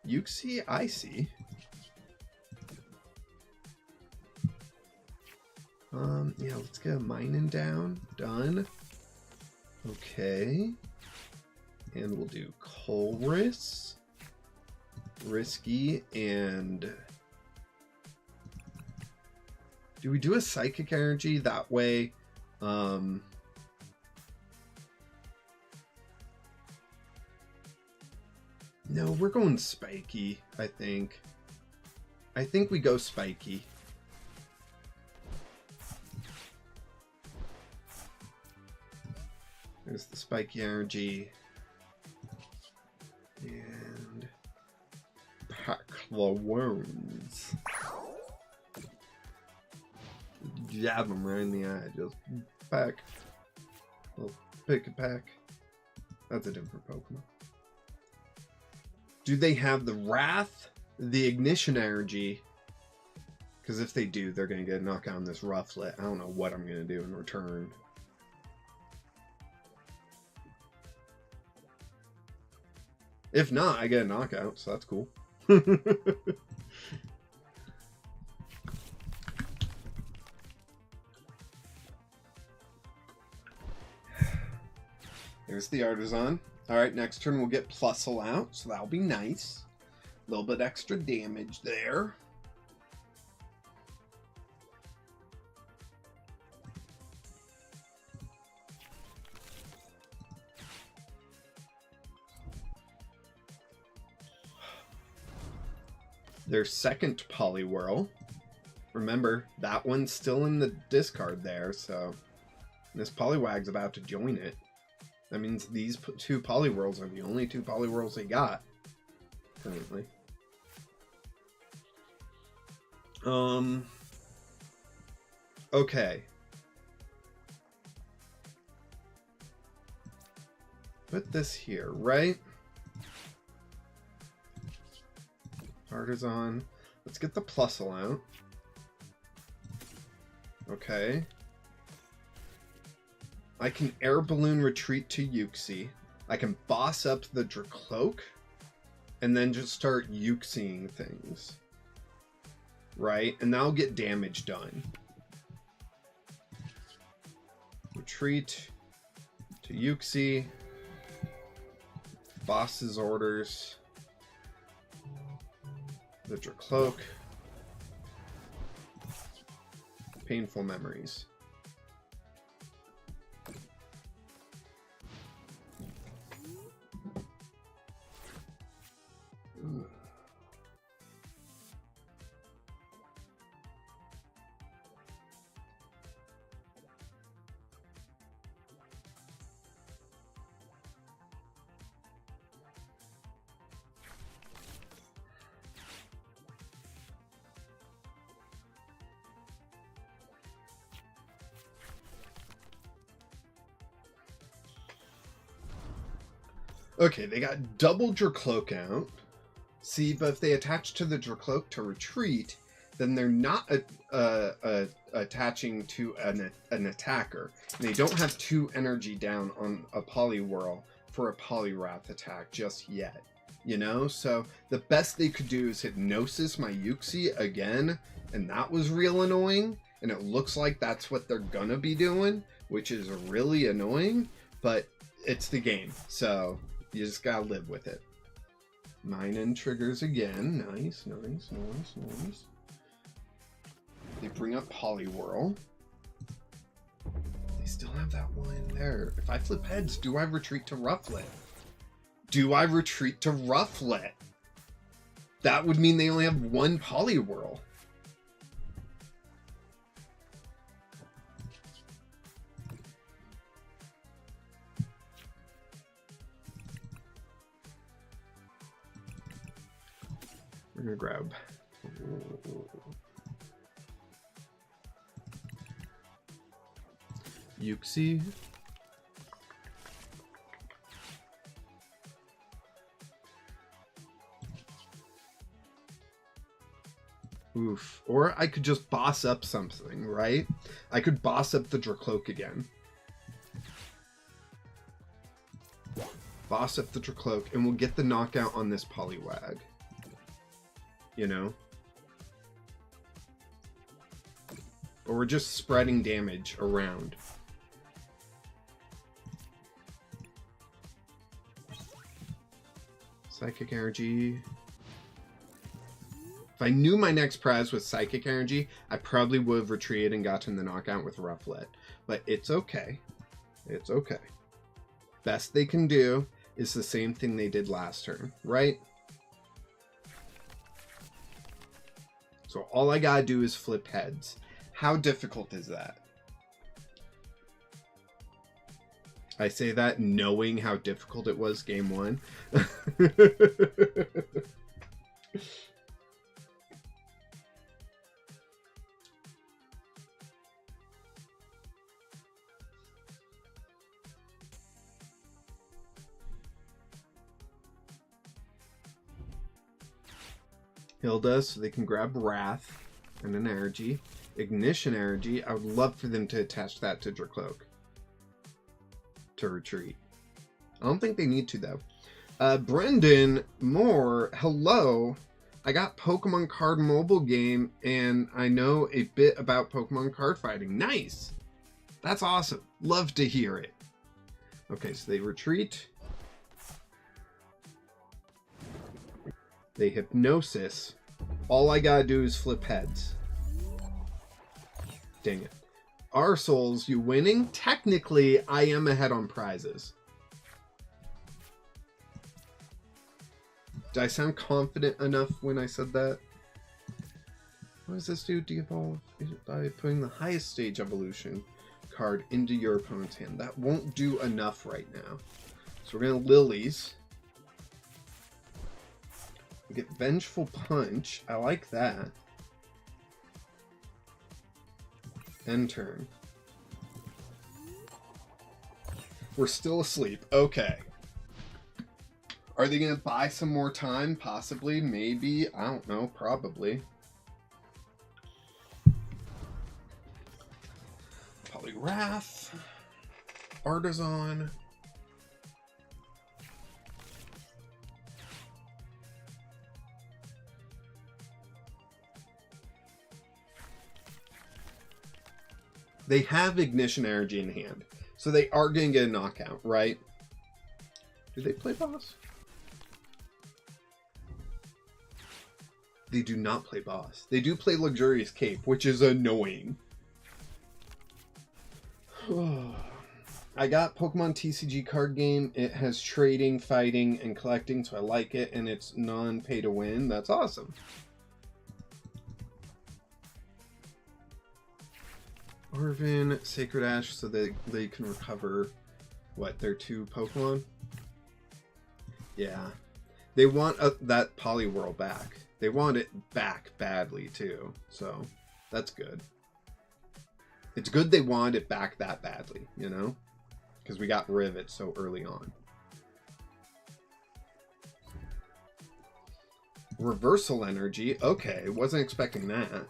Uxie, I see. Yeah, let's get a Minin down. Done. Okay. And we'll do Colress, Risky, and... do we do a Psychic Energy? That way, no, we're going Spiky, I think. I think we go Spiky. There's the Spiky Energy. And Paclowounds. Jab him right in the eye. Just pack. Well, pick a pack. That's a different Pokemon. Do they have the Wrath, the Ignition Energy? Because if they do, they're going to get a knockout on this Rufflet. I don't know what I'm going to do in return. If not, I get a knockout, so that's cool. There's the Artisan. Alright, next turn we'll get Plusle out, so that'll be nice. A little bit extra damage there. Their second Poliwhirl. Remember, that one's still in the discard there, so this Poliwag's about to join it. That means these two Poliwhirls are the only two Poliwhirls they got currently. Okay. Put this here, right? Artisan. Let's get the Plusle out. Okay. I can Air Balloon retreat to Uxie. I can boss up the Dracloak. And then just start Uxieing things. Right? And that'll get damage done. Retreat to Uxie. Boss's orders. The Dracloak. Painful memories. Okay, they got double Dracloak out. See, but if they attach to the Dracloak to retreat, then they're not attaching to an attacker. And they don't have 2 energy down on a Poliwhirl for a Poliwrath attack just yet. You know? So the best they could do is Hypnosis my Uxie again, and that was real annoying. And it looks like that's what they're gonna be doing, which is really annoying, but it's the game, so you just gotta live with it. Mine and triggers again. Nice, nice, nice, nice. They bring up Poliwhirl. They still have that one there. If I flip heads, do I retreat to Rufflet? Do I retreat to Rufflet? That would mean they only have 1 Poliwhirl. We're gonna grab. Uxie. Oof. Or I could just boss up something, right? I could boss up the Dracloak again. Boss up the Dracloak, and we'll get the knockout on this Poliwag. You know? Or we're just spreading damage around. Psychic Energy. If I knew my next prize was Psychic Energy, I probably would have retreated and gotten the knockout with Rufflet. But it's okay. It's okay. Best they can do is the same thing they did last turn, right? So all I gotta do is flip heads. How difficult is that? I say that knowing how difficult it was game 1. Hilda, so they can grab Wrath and an energy. Ignition energy. I would love for them to attach that to Dracloak to retreat. I don't think they need to, though. Brendan Moore, hello. I got Pokemon card mobile game, and I know a bit about Pokemon card fighting. Nice! That's awesome. Love to hear it. Okay, so they retreat. They hypnosis. All I gotta do is flip heads. Dang it. Arsols, you winning? Technically, I am ahead on prizes. Did I sound confident enough when I said that? What does this do? De-evolve by putting the highest stage evolution card into your opponent's hand. That won't do enough right now. So we're going to Lilies. We get Vengeful Punch. I like that. End turn. We're still asleep. Okay. Are they going to buy some more time? Possibly. Maybe. I don't know. Probably. Wrath, Artisan, they have Ignition Energy in hand, so they are going to get a knockout, right? Do they play boss? They do not play boss. They do play Luxurious Cape, which is annoying. I got Pokemon TCG card game. It has trading, fighting, and collecting, so I like it, and it's non-pay to win. That's awesome. Arvin, Sacred Ash, so they can recover, what, their 2 Pokemon? Yeah. They want that Poliwhirl back. They want it back badly, too, so that's good. It's good they wanted it back that badly, you know? Because we got rid of it so early on. Reversal energy. Okay, wasn't expecting that.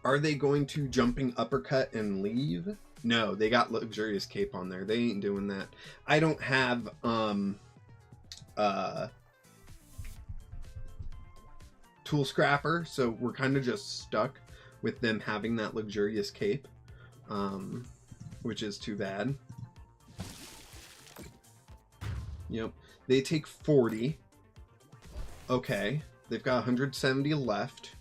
Are they going to jumping uppercut and leave? No, they got Luxurious Cape on there. They ain't doing that. I don't have Tool Scrapper, so we're kind of just stuck with them having that Luxurious Cape, which is too bad. Yep, they take 40. Okay, they've got 170 left.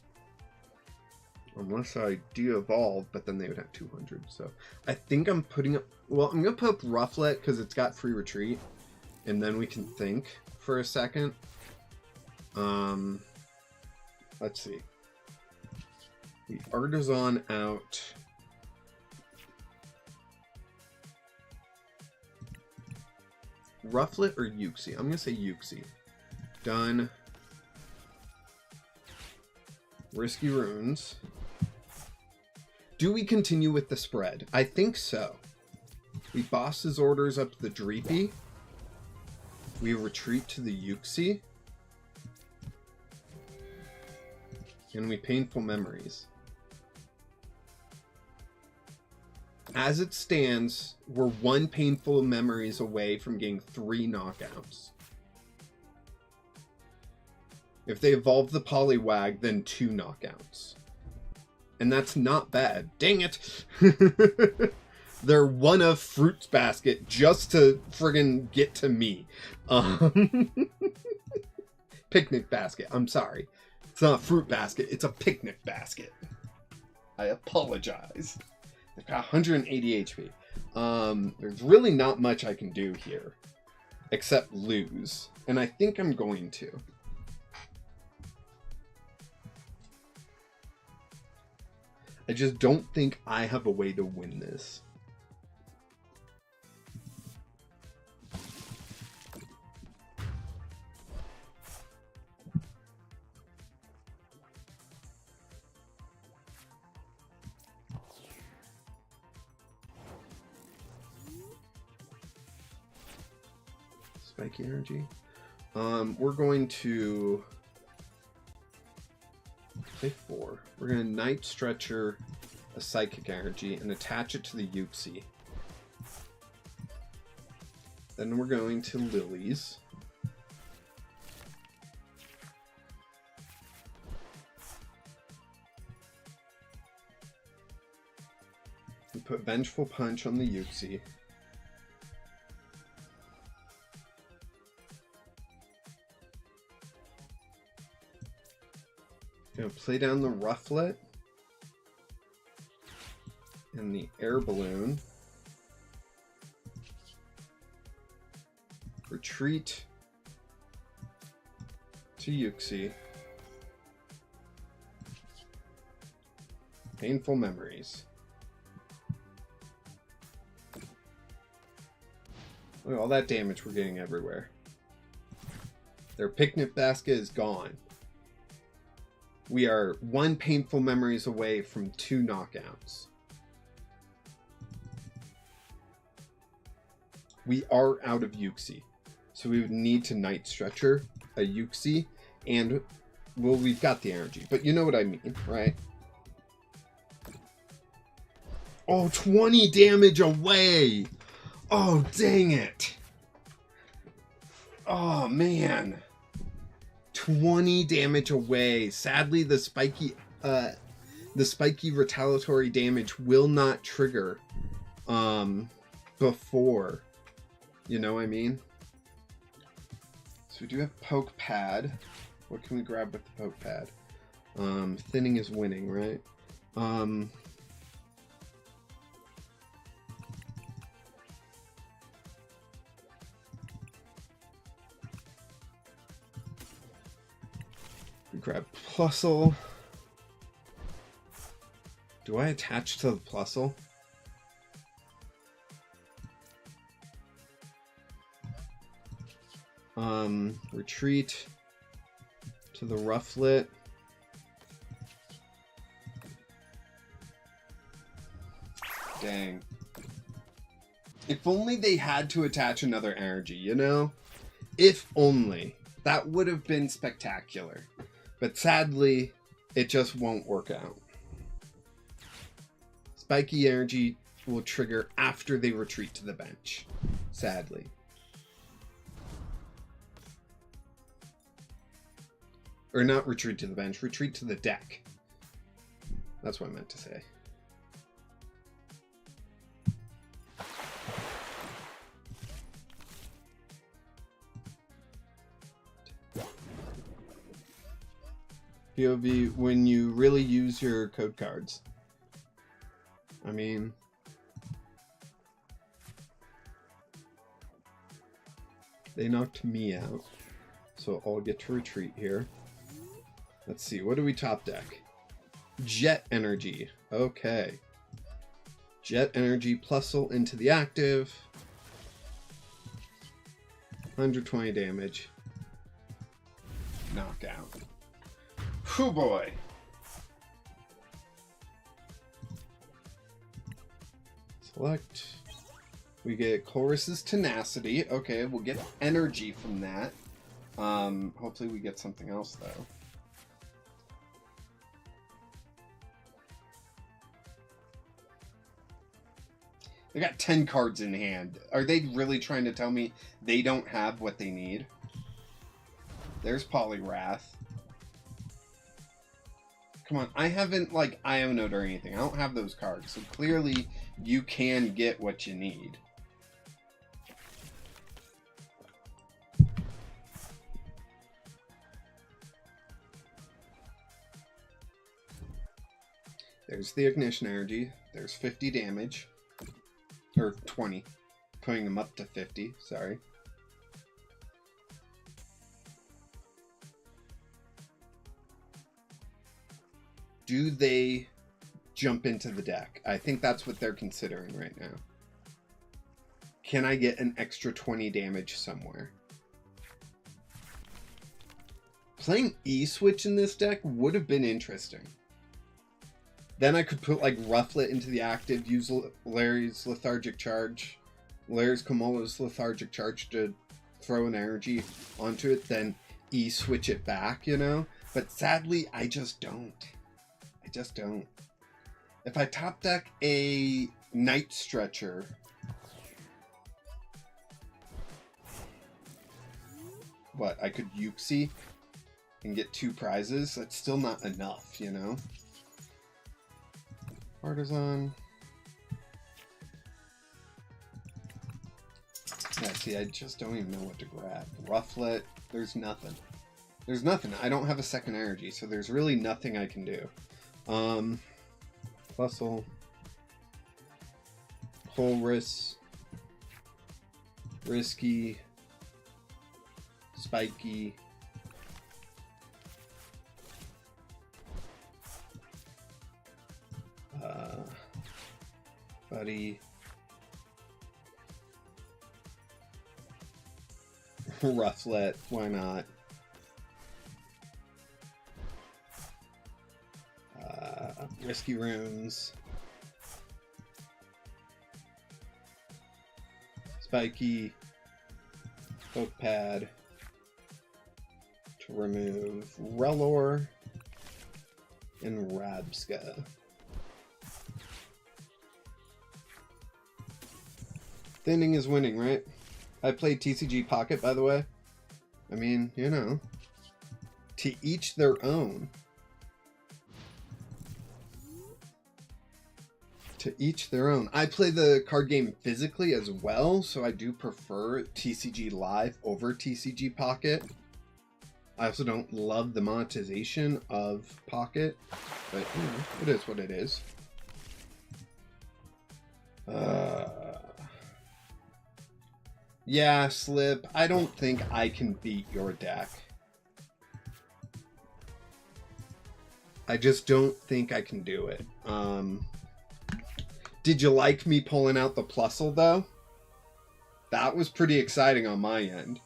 Unless I de-evolve, but then they would have 200. So I think I'm putting up... Well, I'm going to put up Rufflet because it's got free retreat. And then we can think for a second. Let's see. The Artisan out. Rufflet or Uxie? I'm going to say Uxie. Done. Risky Runes. Do we continue with the spread? I think so. We boss his orders up to the Dreepy. We retreat to the Uxie. And we Painful Memories. As it stands, we're 1 Painful Memories away from getting 3 knockouts. If they evolve the Poliwag, then 2 knockouts. And that's not bad. Dang it! They're one of Fruits Basket just to friggin' get to me. Picnic Basket. I'm sorry. It's not a Fruit Basket. It's a Picnic Basket. I apologize. They've got 180 HP. There's really not much I can do here. Except lose. And I think I'm going to. I just don't think I have a way to win this. Spiky energy. We're going to Play 4. We're going to Night Stretcher a Psychic Energy and attach it to the Yuxi. Then we're going to Lilies. We put Vengeful Punch on the Yuxi. Gonna play down the Rufflet and the Air Balloon. Retreat to Yuxi. Painful Memories. Look at all that damage we're getting everywhere. Their picnic basket is gone. We are 1 Painful Memories away from 2 knockouts. We are out of Yuxi. So we would need to Night Stretcher a Yuxi, and, well, we've got the energy, but you know what I mean, right? Oh, 20 damage away! Oh, dang it! Oh, man. 20 damage away. Sadly, the spiky retaliatory damage will not trigger before. You know what I mean? So we do have Poke Pad. What can we grab with the Poke Pad? Thinning is winning, right? We grab Plusle. Do I attach to the Plusle? Retreat to the Rufflet. Dang. If only they had to attach another energy, you know? If only. That would have been spectacular. But sadly, it just won't work out. Spiky energy will trigger after they retreat to the bench. Sadly. Or not retreat to the bench, retreat to the deck. That's what I meant to say. POV, when you really use your code cards. I mean... They knocked me out. So I'll get to retreat here. Let's see, what do we top deck? Jet Energy. Okay. Jet Energy Plusle into the active. 120 damage. Knockout. Whew boy. Select. We get Chorus's Tenacity. Okay, we'll get energy from that. Hopefully we get something else though. They got 10 cards in hand. Are they really trying to tell me they don't have what they need? There's Poliwrath. Come on, I haven't, like, Ionoed or anything. I don't have those cards. So clearly, you can get what you need. There's the Ignition Energy. There's 50 damage. Or 20. Putting them up to 50, sorry. Do they jump into the deck? I think that's what they're considering right now. Can I get an extra 20 damage somewhere? Playing E-Switch in this deck would have been interesting. Then I could put like Rufflet into the active, use Larry's Lethargic Charge, Larry's Komolo's Lethargic Charge to throw an energy onto it, then E-Switch it back, you know? But sadly, I just don't. I just don't. If I top deck a Night Stretcher, what, I could Yuxi and get 2 prizes? That's still not enough, you know? Partisan. Yeah, see, I just don't even know what to grab. Rufflet, there's nothing. There's nothing. I don't have a second energy, so there's really nothing I can do. Bustle. Colress. Risky. Spiky. Buddy. Rufflet, why not? Risky Runes. Spiky. Poke Pad. To remove Relor and Rabska. Thinning is winning, right? I played TCG Pocket, by the way. I mean, you know, to each their own. To each their own. I play the card game physically as well, so I do prefer TCG Live over TCG Pocket. I also don't love the monetization of Pocket, but you know, it is what it is. Yeah, Slip, I don't think I can beat your deck. I just don't think I can do it. Did you like me pulling out the Plusle, though? That was pretty exciting on my end.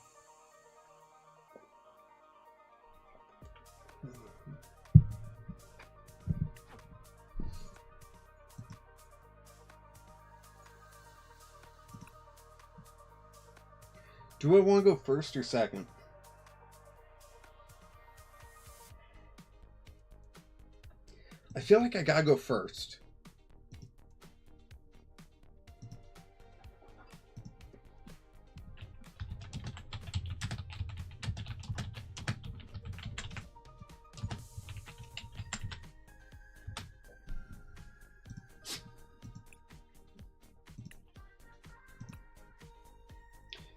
Do I want to go first or second? I feel like I gotta go first.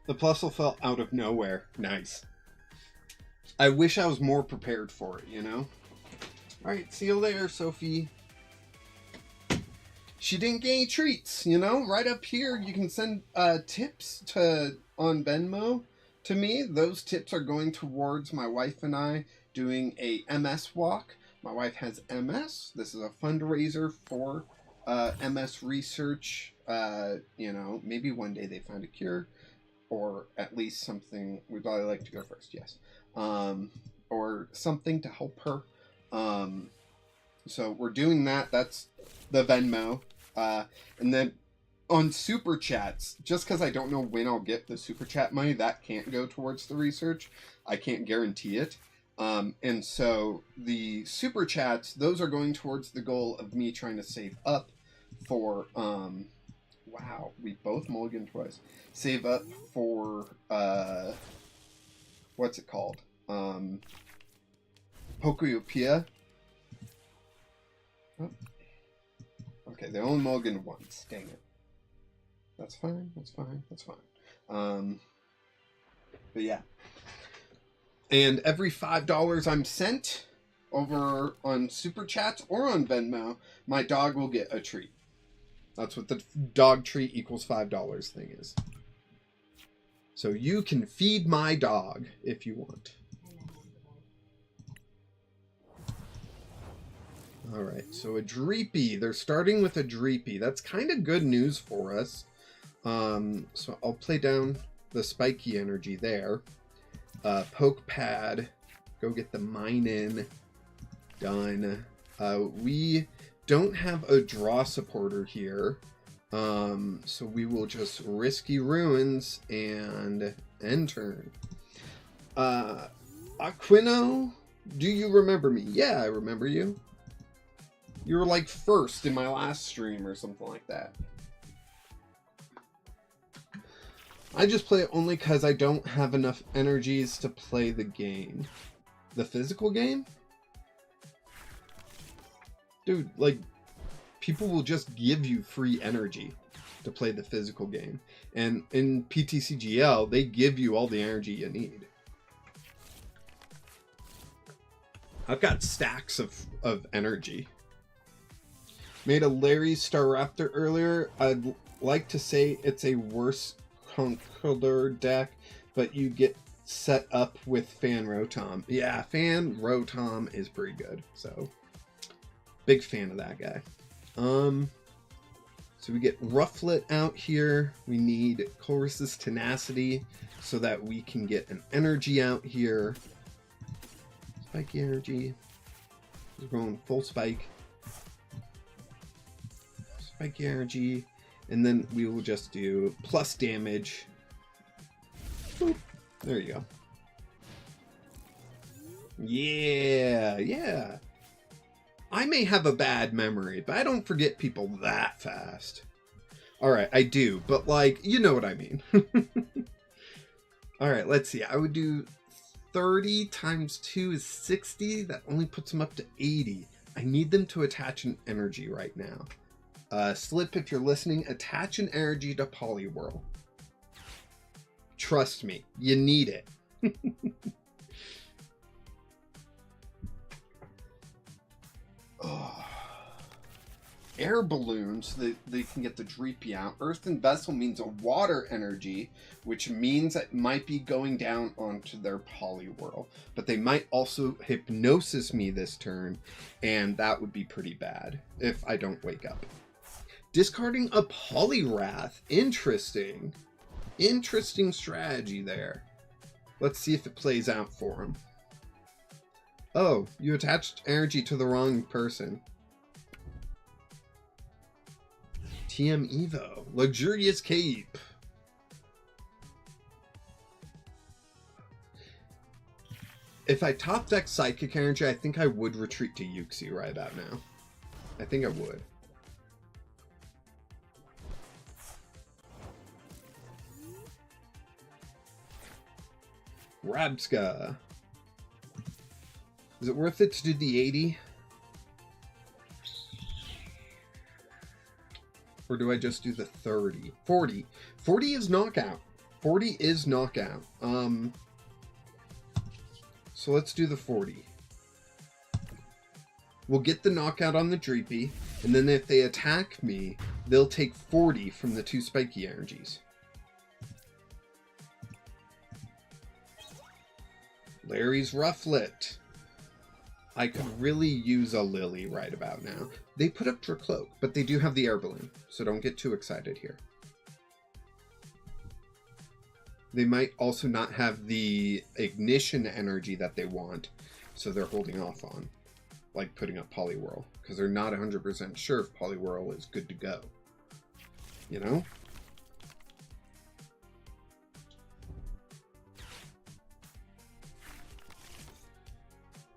The Plusle fell out of nowhere. Nice. I wish I was more prepared for it, you know? Alright, see you later, Sophie. She didn't get any treats, you know? Right up here, you can send tips on Venmo to me. Those tips are going towards my wife and I doing a MS walk. My wife has MS. This is a fundraiser for MS research. You know, maybe one day they find a cure. Or at least something. We'd probably like to go first, yes. Or something to help her. So we're doing that. That's the Venmo. And then on Super Chats, just because I don't know when I'll get the Super Chat money, that can't go towards the research. I can't guarantee it. And so the Super Chats, those are going towards the goal of me trying to save up for... wow, we both mulliganed twice. Save up for, what's it called? Pokuyopia. Oh. Okay, they only mulliganed once. Dang it. That's fine, that's fine, that's fine. But yeah. And every $5 I'm sent over on Super Chats or on Venmo, my dog will get a treat. That's what the dog treat equals $5 thing is. So you can feed my dog if you want. All right, so a Dreepy. They're starting with a Dreepy. That's kind of good news for us. So I'll play down the spiky energy there. Poke Pad. Go get the mine in. Done. We don't have a draw supporter here. So we will just Risky Ruins and end turn. Aquino Do you remember me? Yeah, I remember you. You were like first in my last stream or something like that. I just play it only because I don't have enough energies to play the game. The physical game? Dude, like, people will just give you free energy to play the physical game. And in PTCGL, they give you all the energy you need. I've got stacks of energy. Made a Larry Staraptor earlier. I'd like to say it's a worse Conqueror deck, but you get set up with Fan Rotom. Yeah, Fan Rotom is pretty good. So, big fan of that guy. So we get Rufflet out here. We need Chorus's Tenacity so that we can get an energy out here. Spiky energy. We're going full spike. Spiky energy. And then we will just do plus damage. Boop. There you go. Yeah, yeah. I may have a bad memory, but I don't forget people that fast. Alright, I do, but like, you know what I mean. Alright, let's see. I would do 30 times 2 is 60. That only puts them up to 80. I need them to attach an energy right now. Slip, if you're listening, attach an energy to Poliwhirl. Trust me, you need it. Oh. Air balloons, they can get the Dreepy out. Earthen Vessel means a water energy, which means it might be going down onto their Poliwhirl. But they might also Hypnosis me this turn, and that would be pretty bad if I don't wake up. Discarding a Poliwrath. Interesting. Interesting strategy there. Let's see if it plays out for him. Oh, you attached energy to the wrong person. TM Evo. Luxurious Cape. If I top deck Psychic Energy, I think I would retreat to Yuxi right about now. I think I would. Rabska. Is it worth it to do the 80? Or do I just do the 30? 40. 40 is knockout. 40 is knockout. So let's do the 40. We'll get the knockout on the Dreepy, and then if they attack me, they'll take 40 from the 2 spiky energies. Larry's Rufflet. I could really use a Lily right about now. They put up Dracloak, but they do have the air balloon, so don't get too excited here. They might also not have the ignition energy that they want, so they're holding off on, like putting up Poliwhirl, because they're not 100% sure if Poliwhirl is good to go. You know?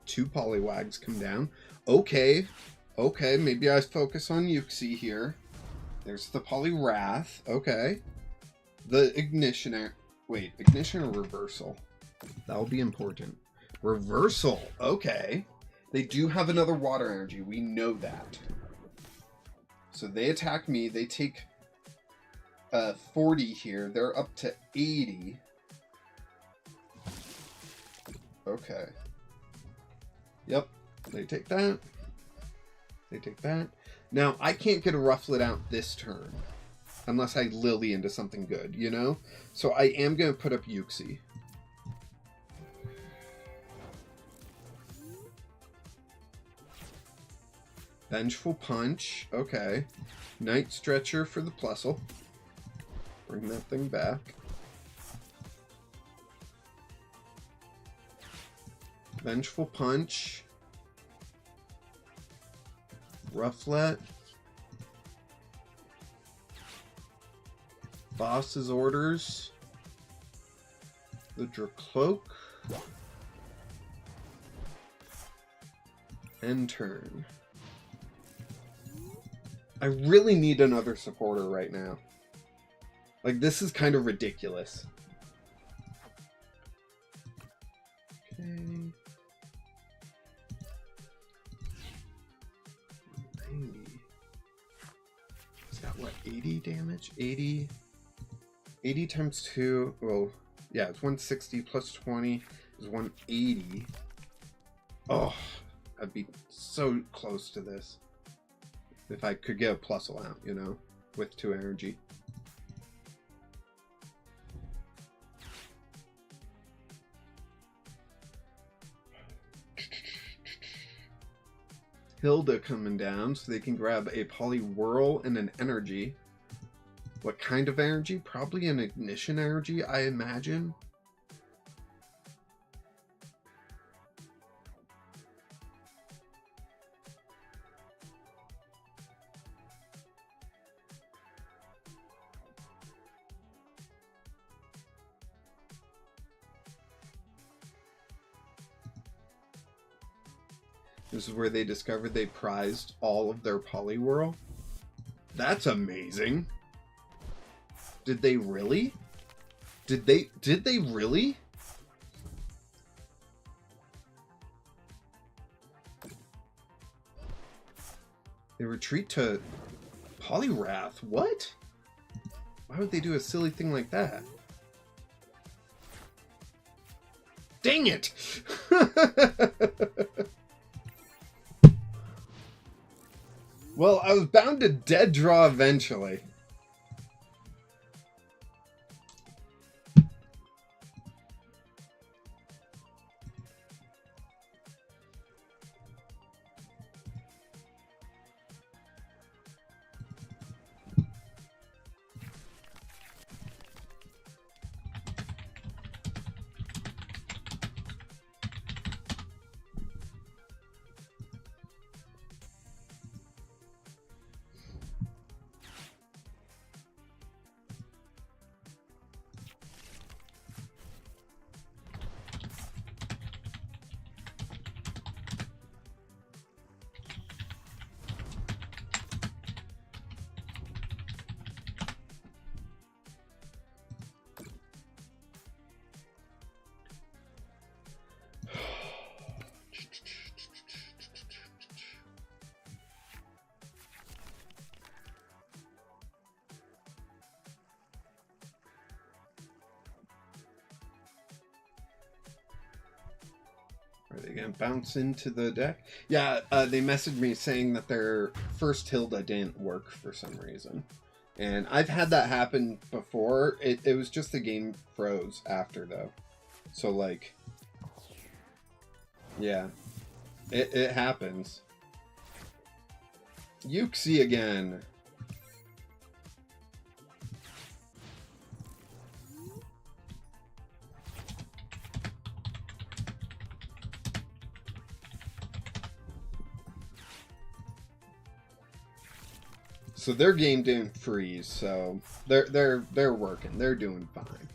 Two Poliwags come down. Okay. Okay, maybe I focus on Yuxi here. There's the Poliwrath. Okay. The Ignition... Wait, Ignition or Reversal? That will be important. Reversal. Okay. They do have another water energy. We know that. So they attack me. They take 40 here. They're up to 80. Okay. Yep, they take that. They take that. Now, I can't get a Rufflet out this turn. Unless I Lily into something good, you know? So I am going to put up Yuxi. Vengeful Punch. Okay. Night Stretcher for the Plusle. Bring that thing back. Vengeful Punch. Rufflet. Boss's Orders. The Dracloak. End turn. I really need another supporter right now. Like, this is kind of ridiculous. Okay. 90. It's got what, 80 damage? 80 times 2. Well, yeah, it's 160 plus 20 is 180. Oh, I'd be so close to this if I could get a plus amount, you know, with 2 energy. Hilda coming down, so they can grab a Poly Whirl and an energy. What kind of energy? Probably an ignition energy, I imagine. This is where they discovered they prized all of their Poliwhirl. That's amazing. Did they really? Did they really? They retreat to Poliwrath. What? Why would they do a silly thing like that? Dang it! Well, I was bound to dead draw eventually. Are they going to bounce into the deck? Yeah, they messaged me saying that their first Hilda didn't work for some reason. And I've had that happen before. It was just the game froze after, though. So, like, yeah, it happens. Yuxi again. So their game didn't freeze, so they're working. They're doing fine.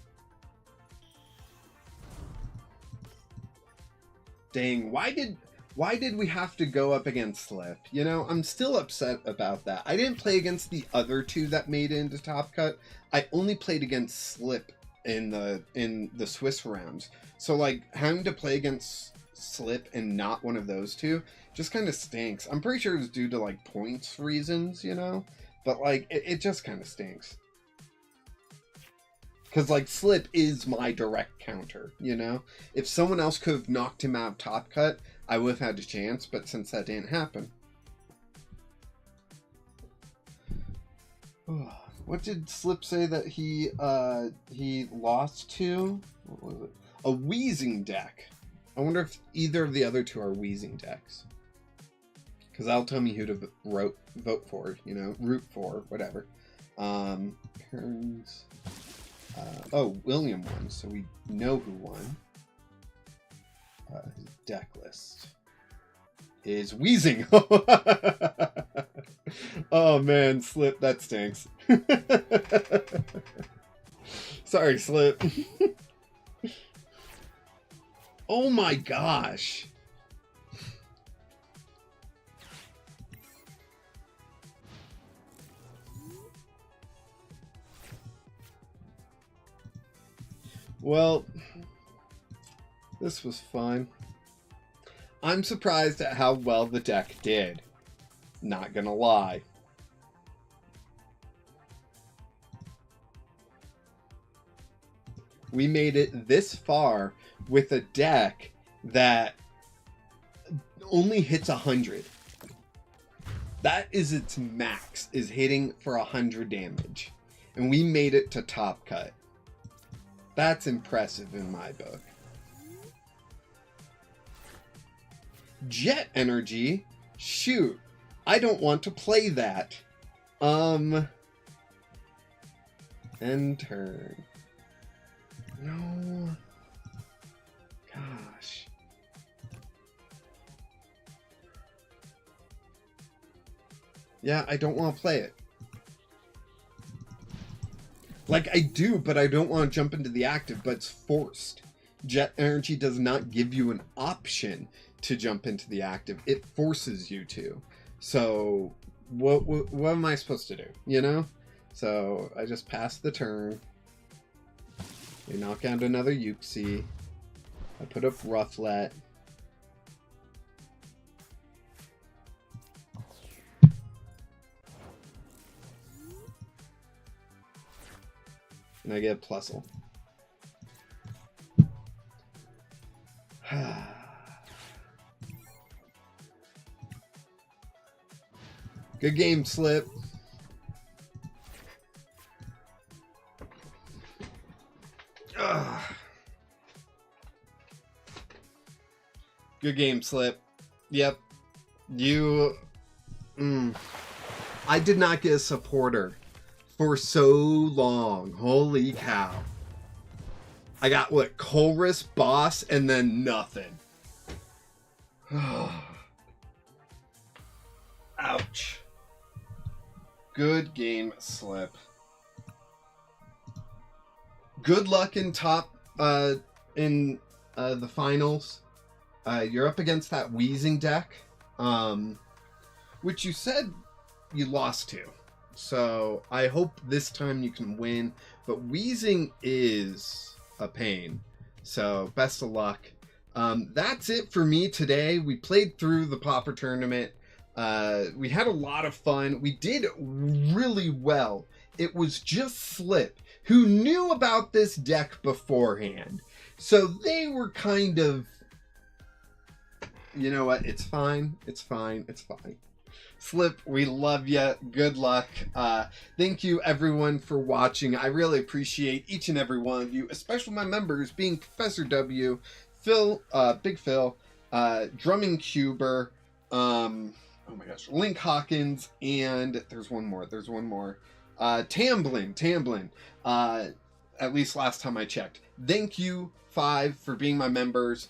Dang, why did we have to go up against Slip? You know, I'm still upset about that. I didn't play against the other two that made it into Top Cut. I only played against Slip in the Swiss rounds. So like having to play against Slip and not one of those two just kind of stinks. I'm pretty sure it was due to like points reasons, you know? But like it just kind of stinks. Because, like, Slip is my direct counter, you know? If someone else could have knocked him out of Top Cut, I would have had a chance, but since that didn't happen. What did Slip say that he lost to? What was it? A Wheezing deck. I wonder if either of the other two are Wheezing decks. Because that'll tell me who to vote for, you know? Root for, whatever. Turns... oh, William won, so we know who won. His deck list is Wheezing. Oh man, Slip, that stinks. Sorry, Slip. Oh my gosh. Well, this was fun. I'm surprised at how well the deck did. Not gonna lie. We made it this far with a deck that only hits 100. That is its max, is hitting for 100 damage. And we made it to top cut. That's impressive in my book. Jet energy? Shoot. I don't want to play that. End turn. No. Gosh. Yeah, I don't want to play it. Like, I do, but I don't want to jump into the active, but it's forced. Jet energy does not give you an option to jump into the active. It forces you to. So, what am I supposed to do? You know? So, I just pass the turn. We knock out another Yuxi. I put up Rufflet. And I get Plusle. Good game, Slip. Good game, Slip. Yep. You... I did not get a supporter for so long. Holy cow. I got, what, Colress, Boss, and then nothing. Ouch. Good game, Slip. Good luck in top, the finals. You're up against that Wheezing deck, which you said you lost to. So I hope this time you can win. But Wheezing is a pain. So best of luck. That's it for me today. We played through the Pauper tournament. We had a lot of fun. We did really well. It was just Slip who knew about this deck beforehand. So they were kind of... You know what? It's fine. It's fine. It's fine. Slip, we love you. Good luck. Thank you, everyone, for watching. I really appreciate each and every one of you, especially my members, being Professor W, Phil, Big Phil, Drumming Cuber, oh my gosh, Link Hawkins, and there's one more. Tamblin. At least last time I checked. Thank you, 5, for being my members.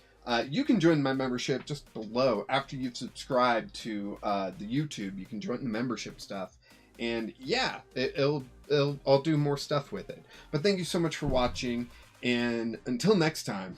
You can join my membership just below. After you've subscribed to the YouTube, you can join the membership stuff. And yeah, I'll do more stuff with it. But thank you so much for watching. And until next time.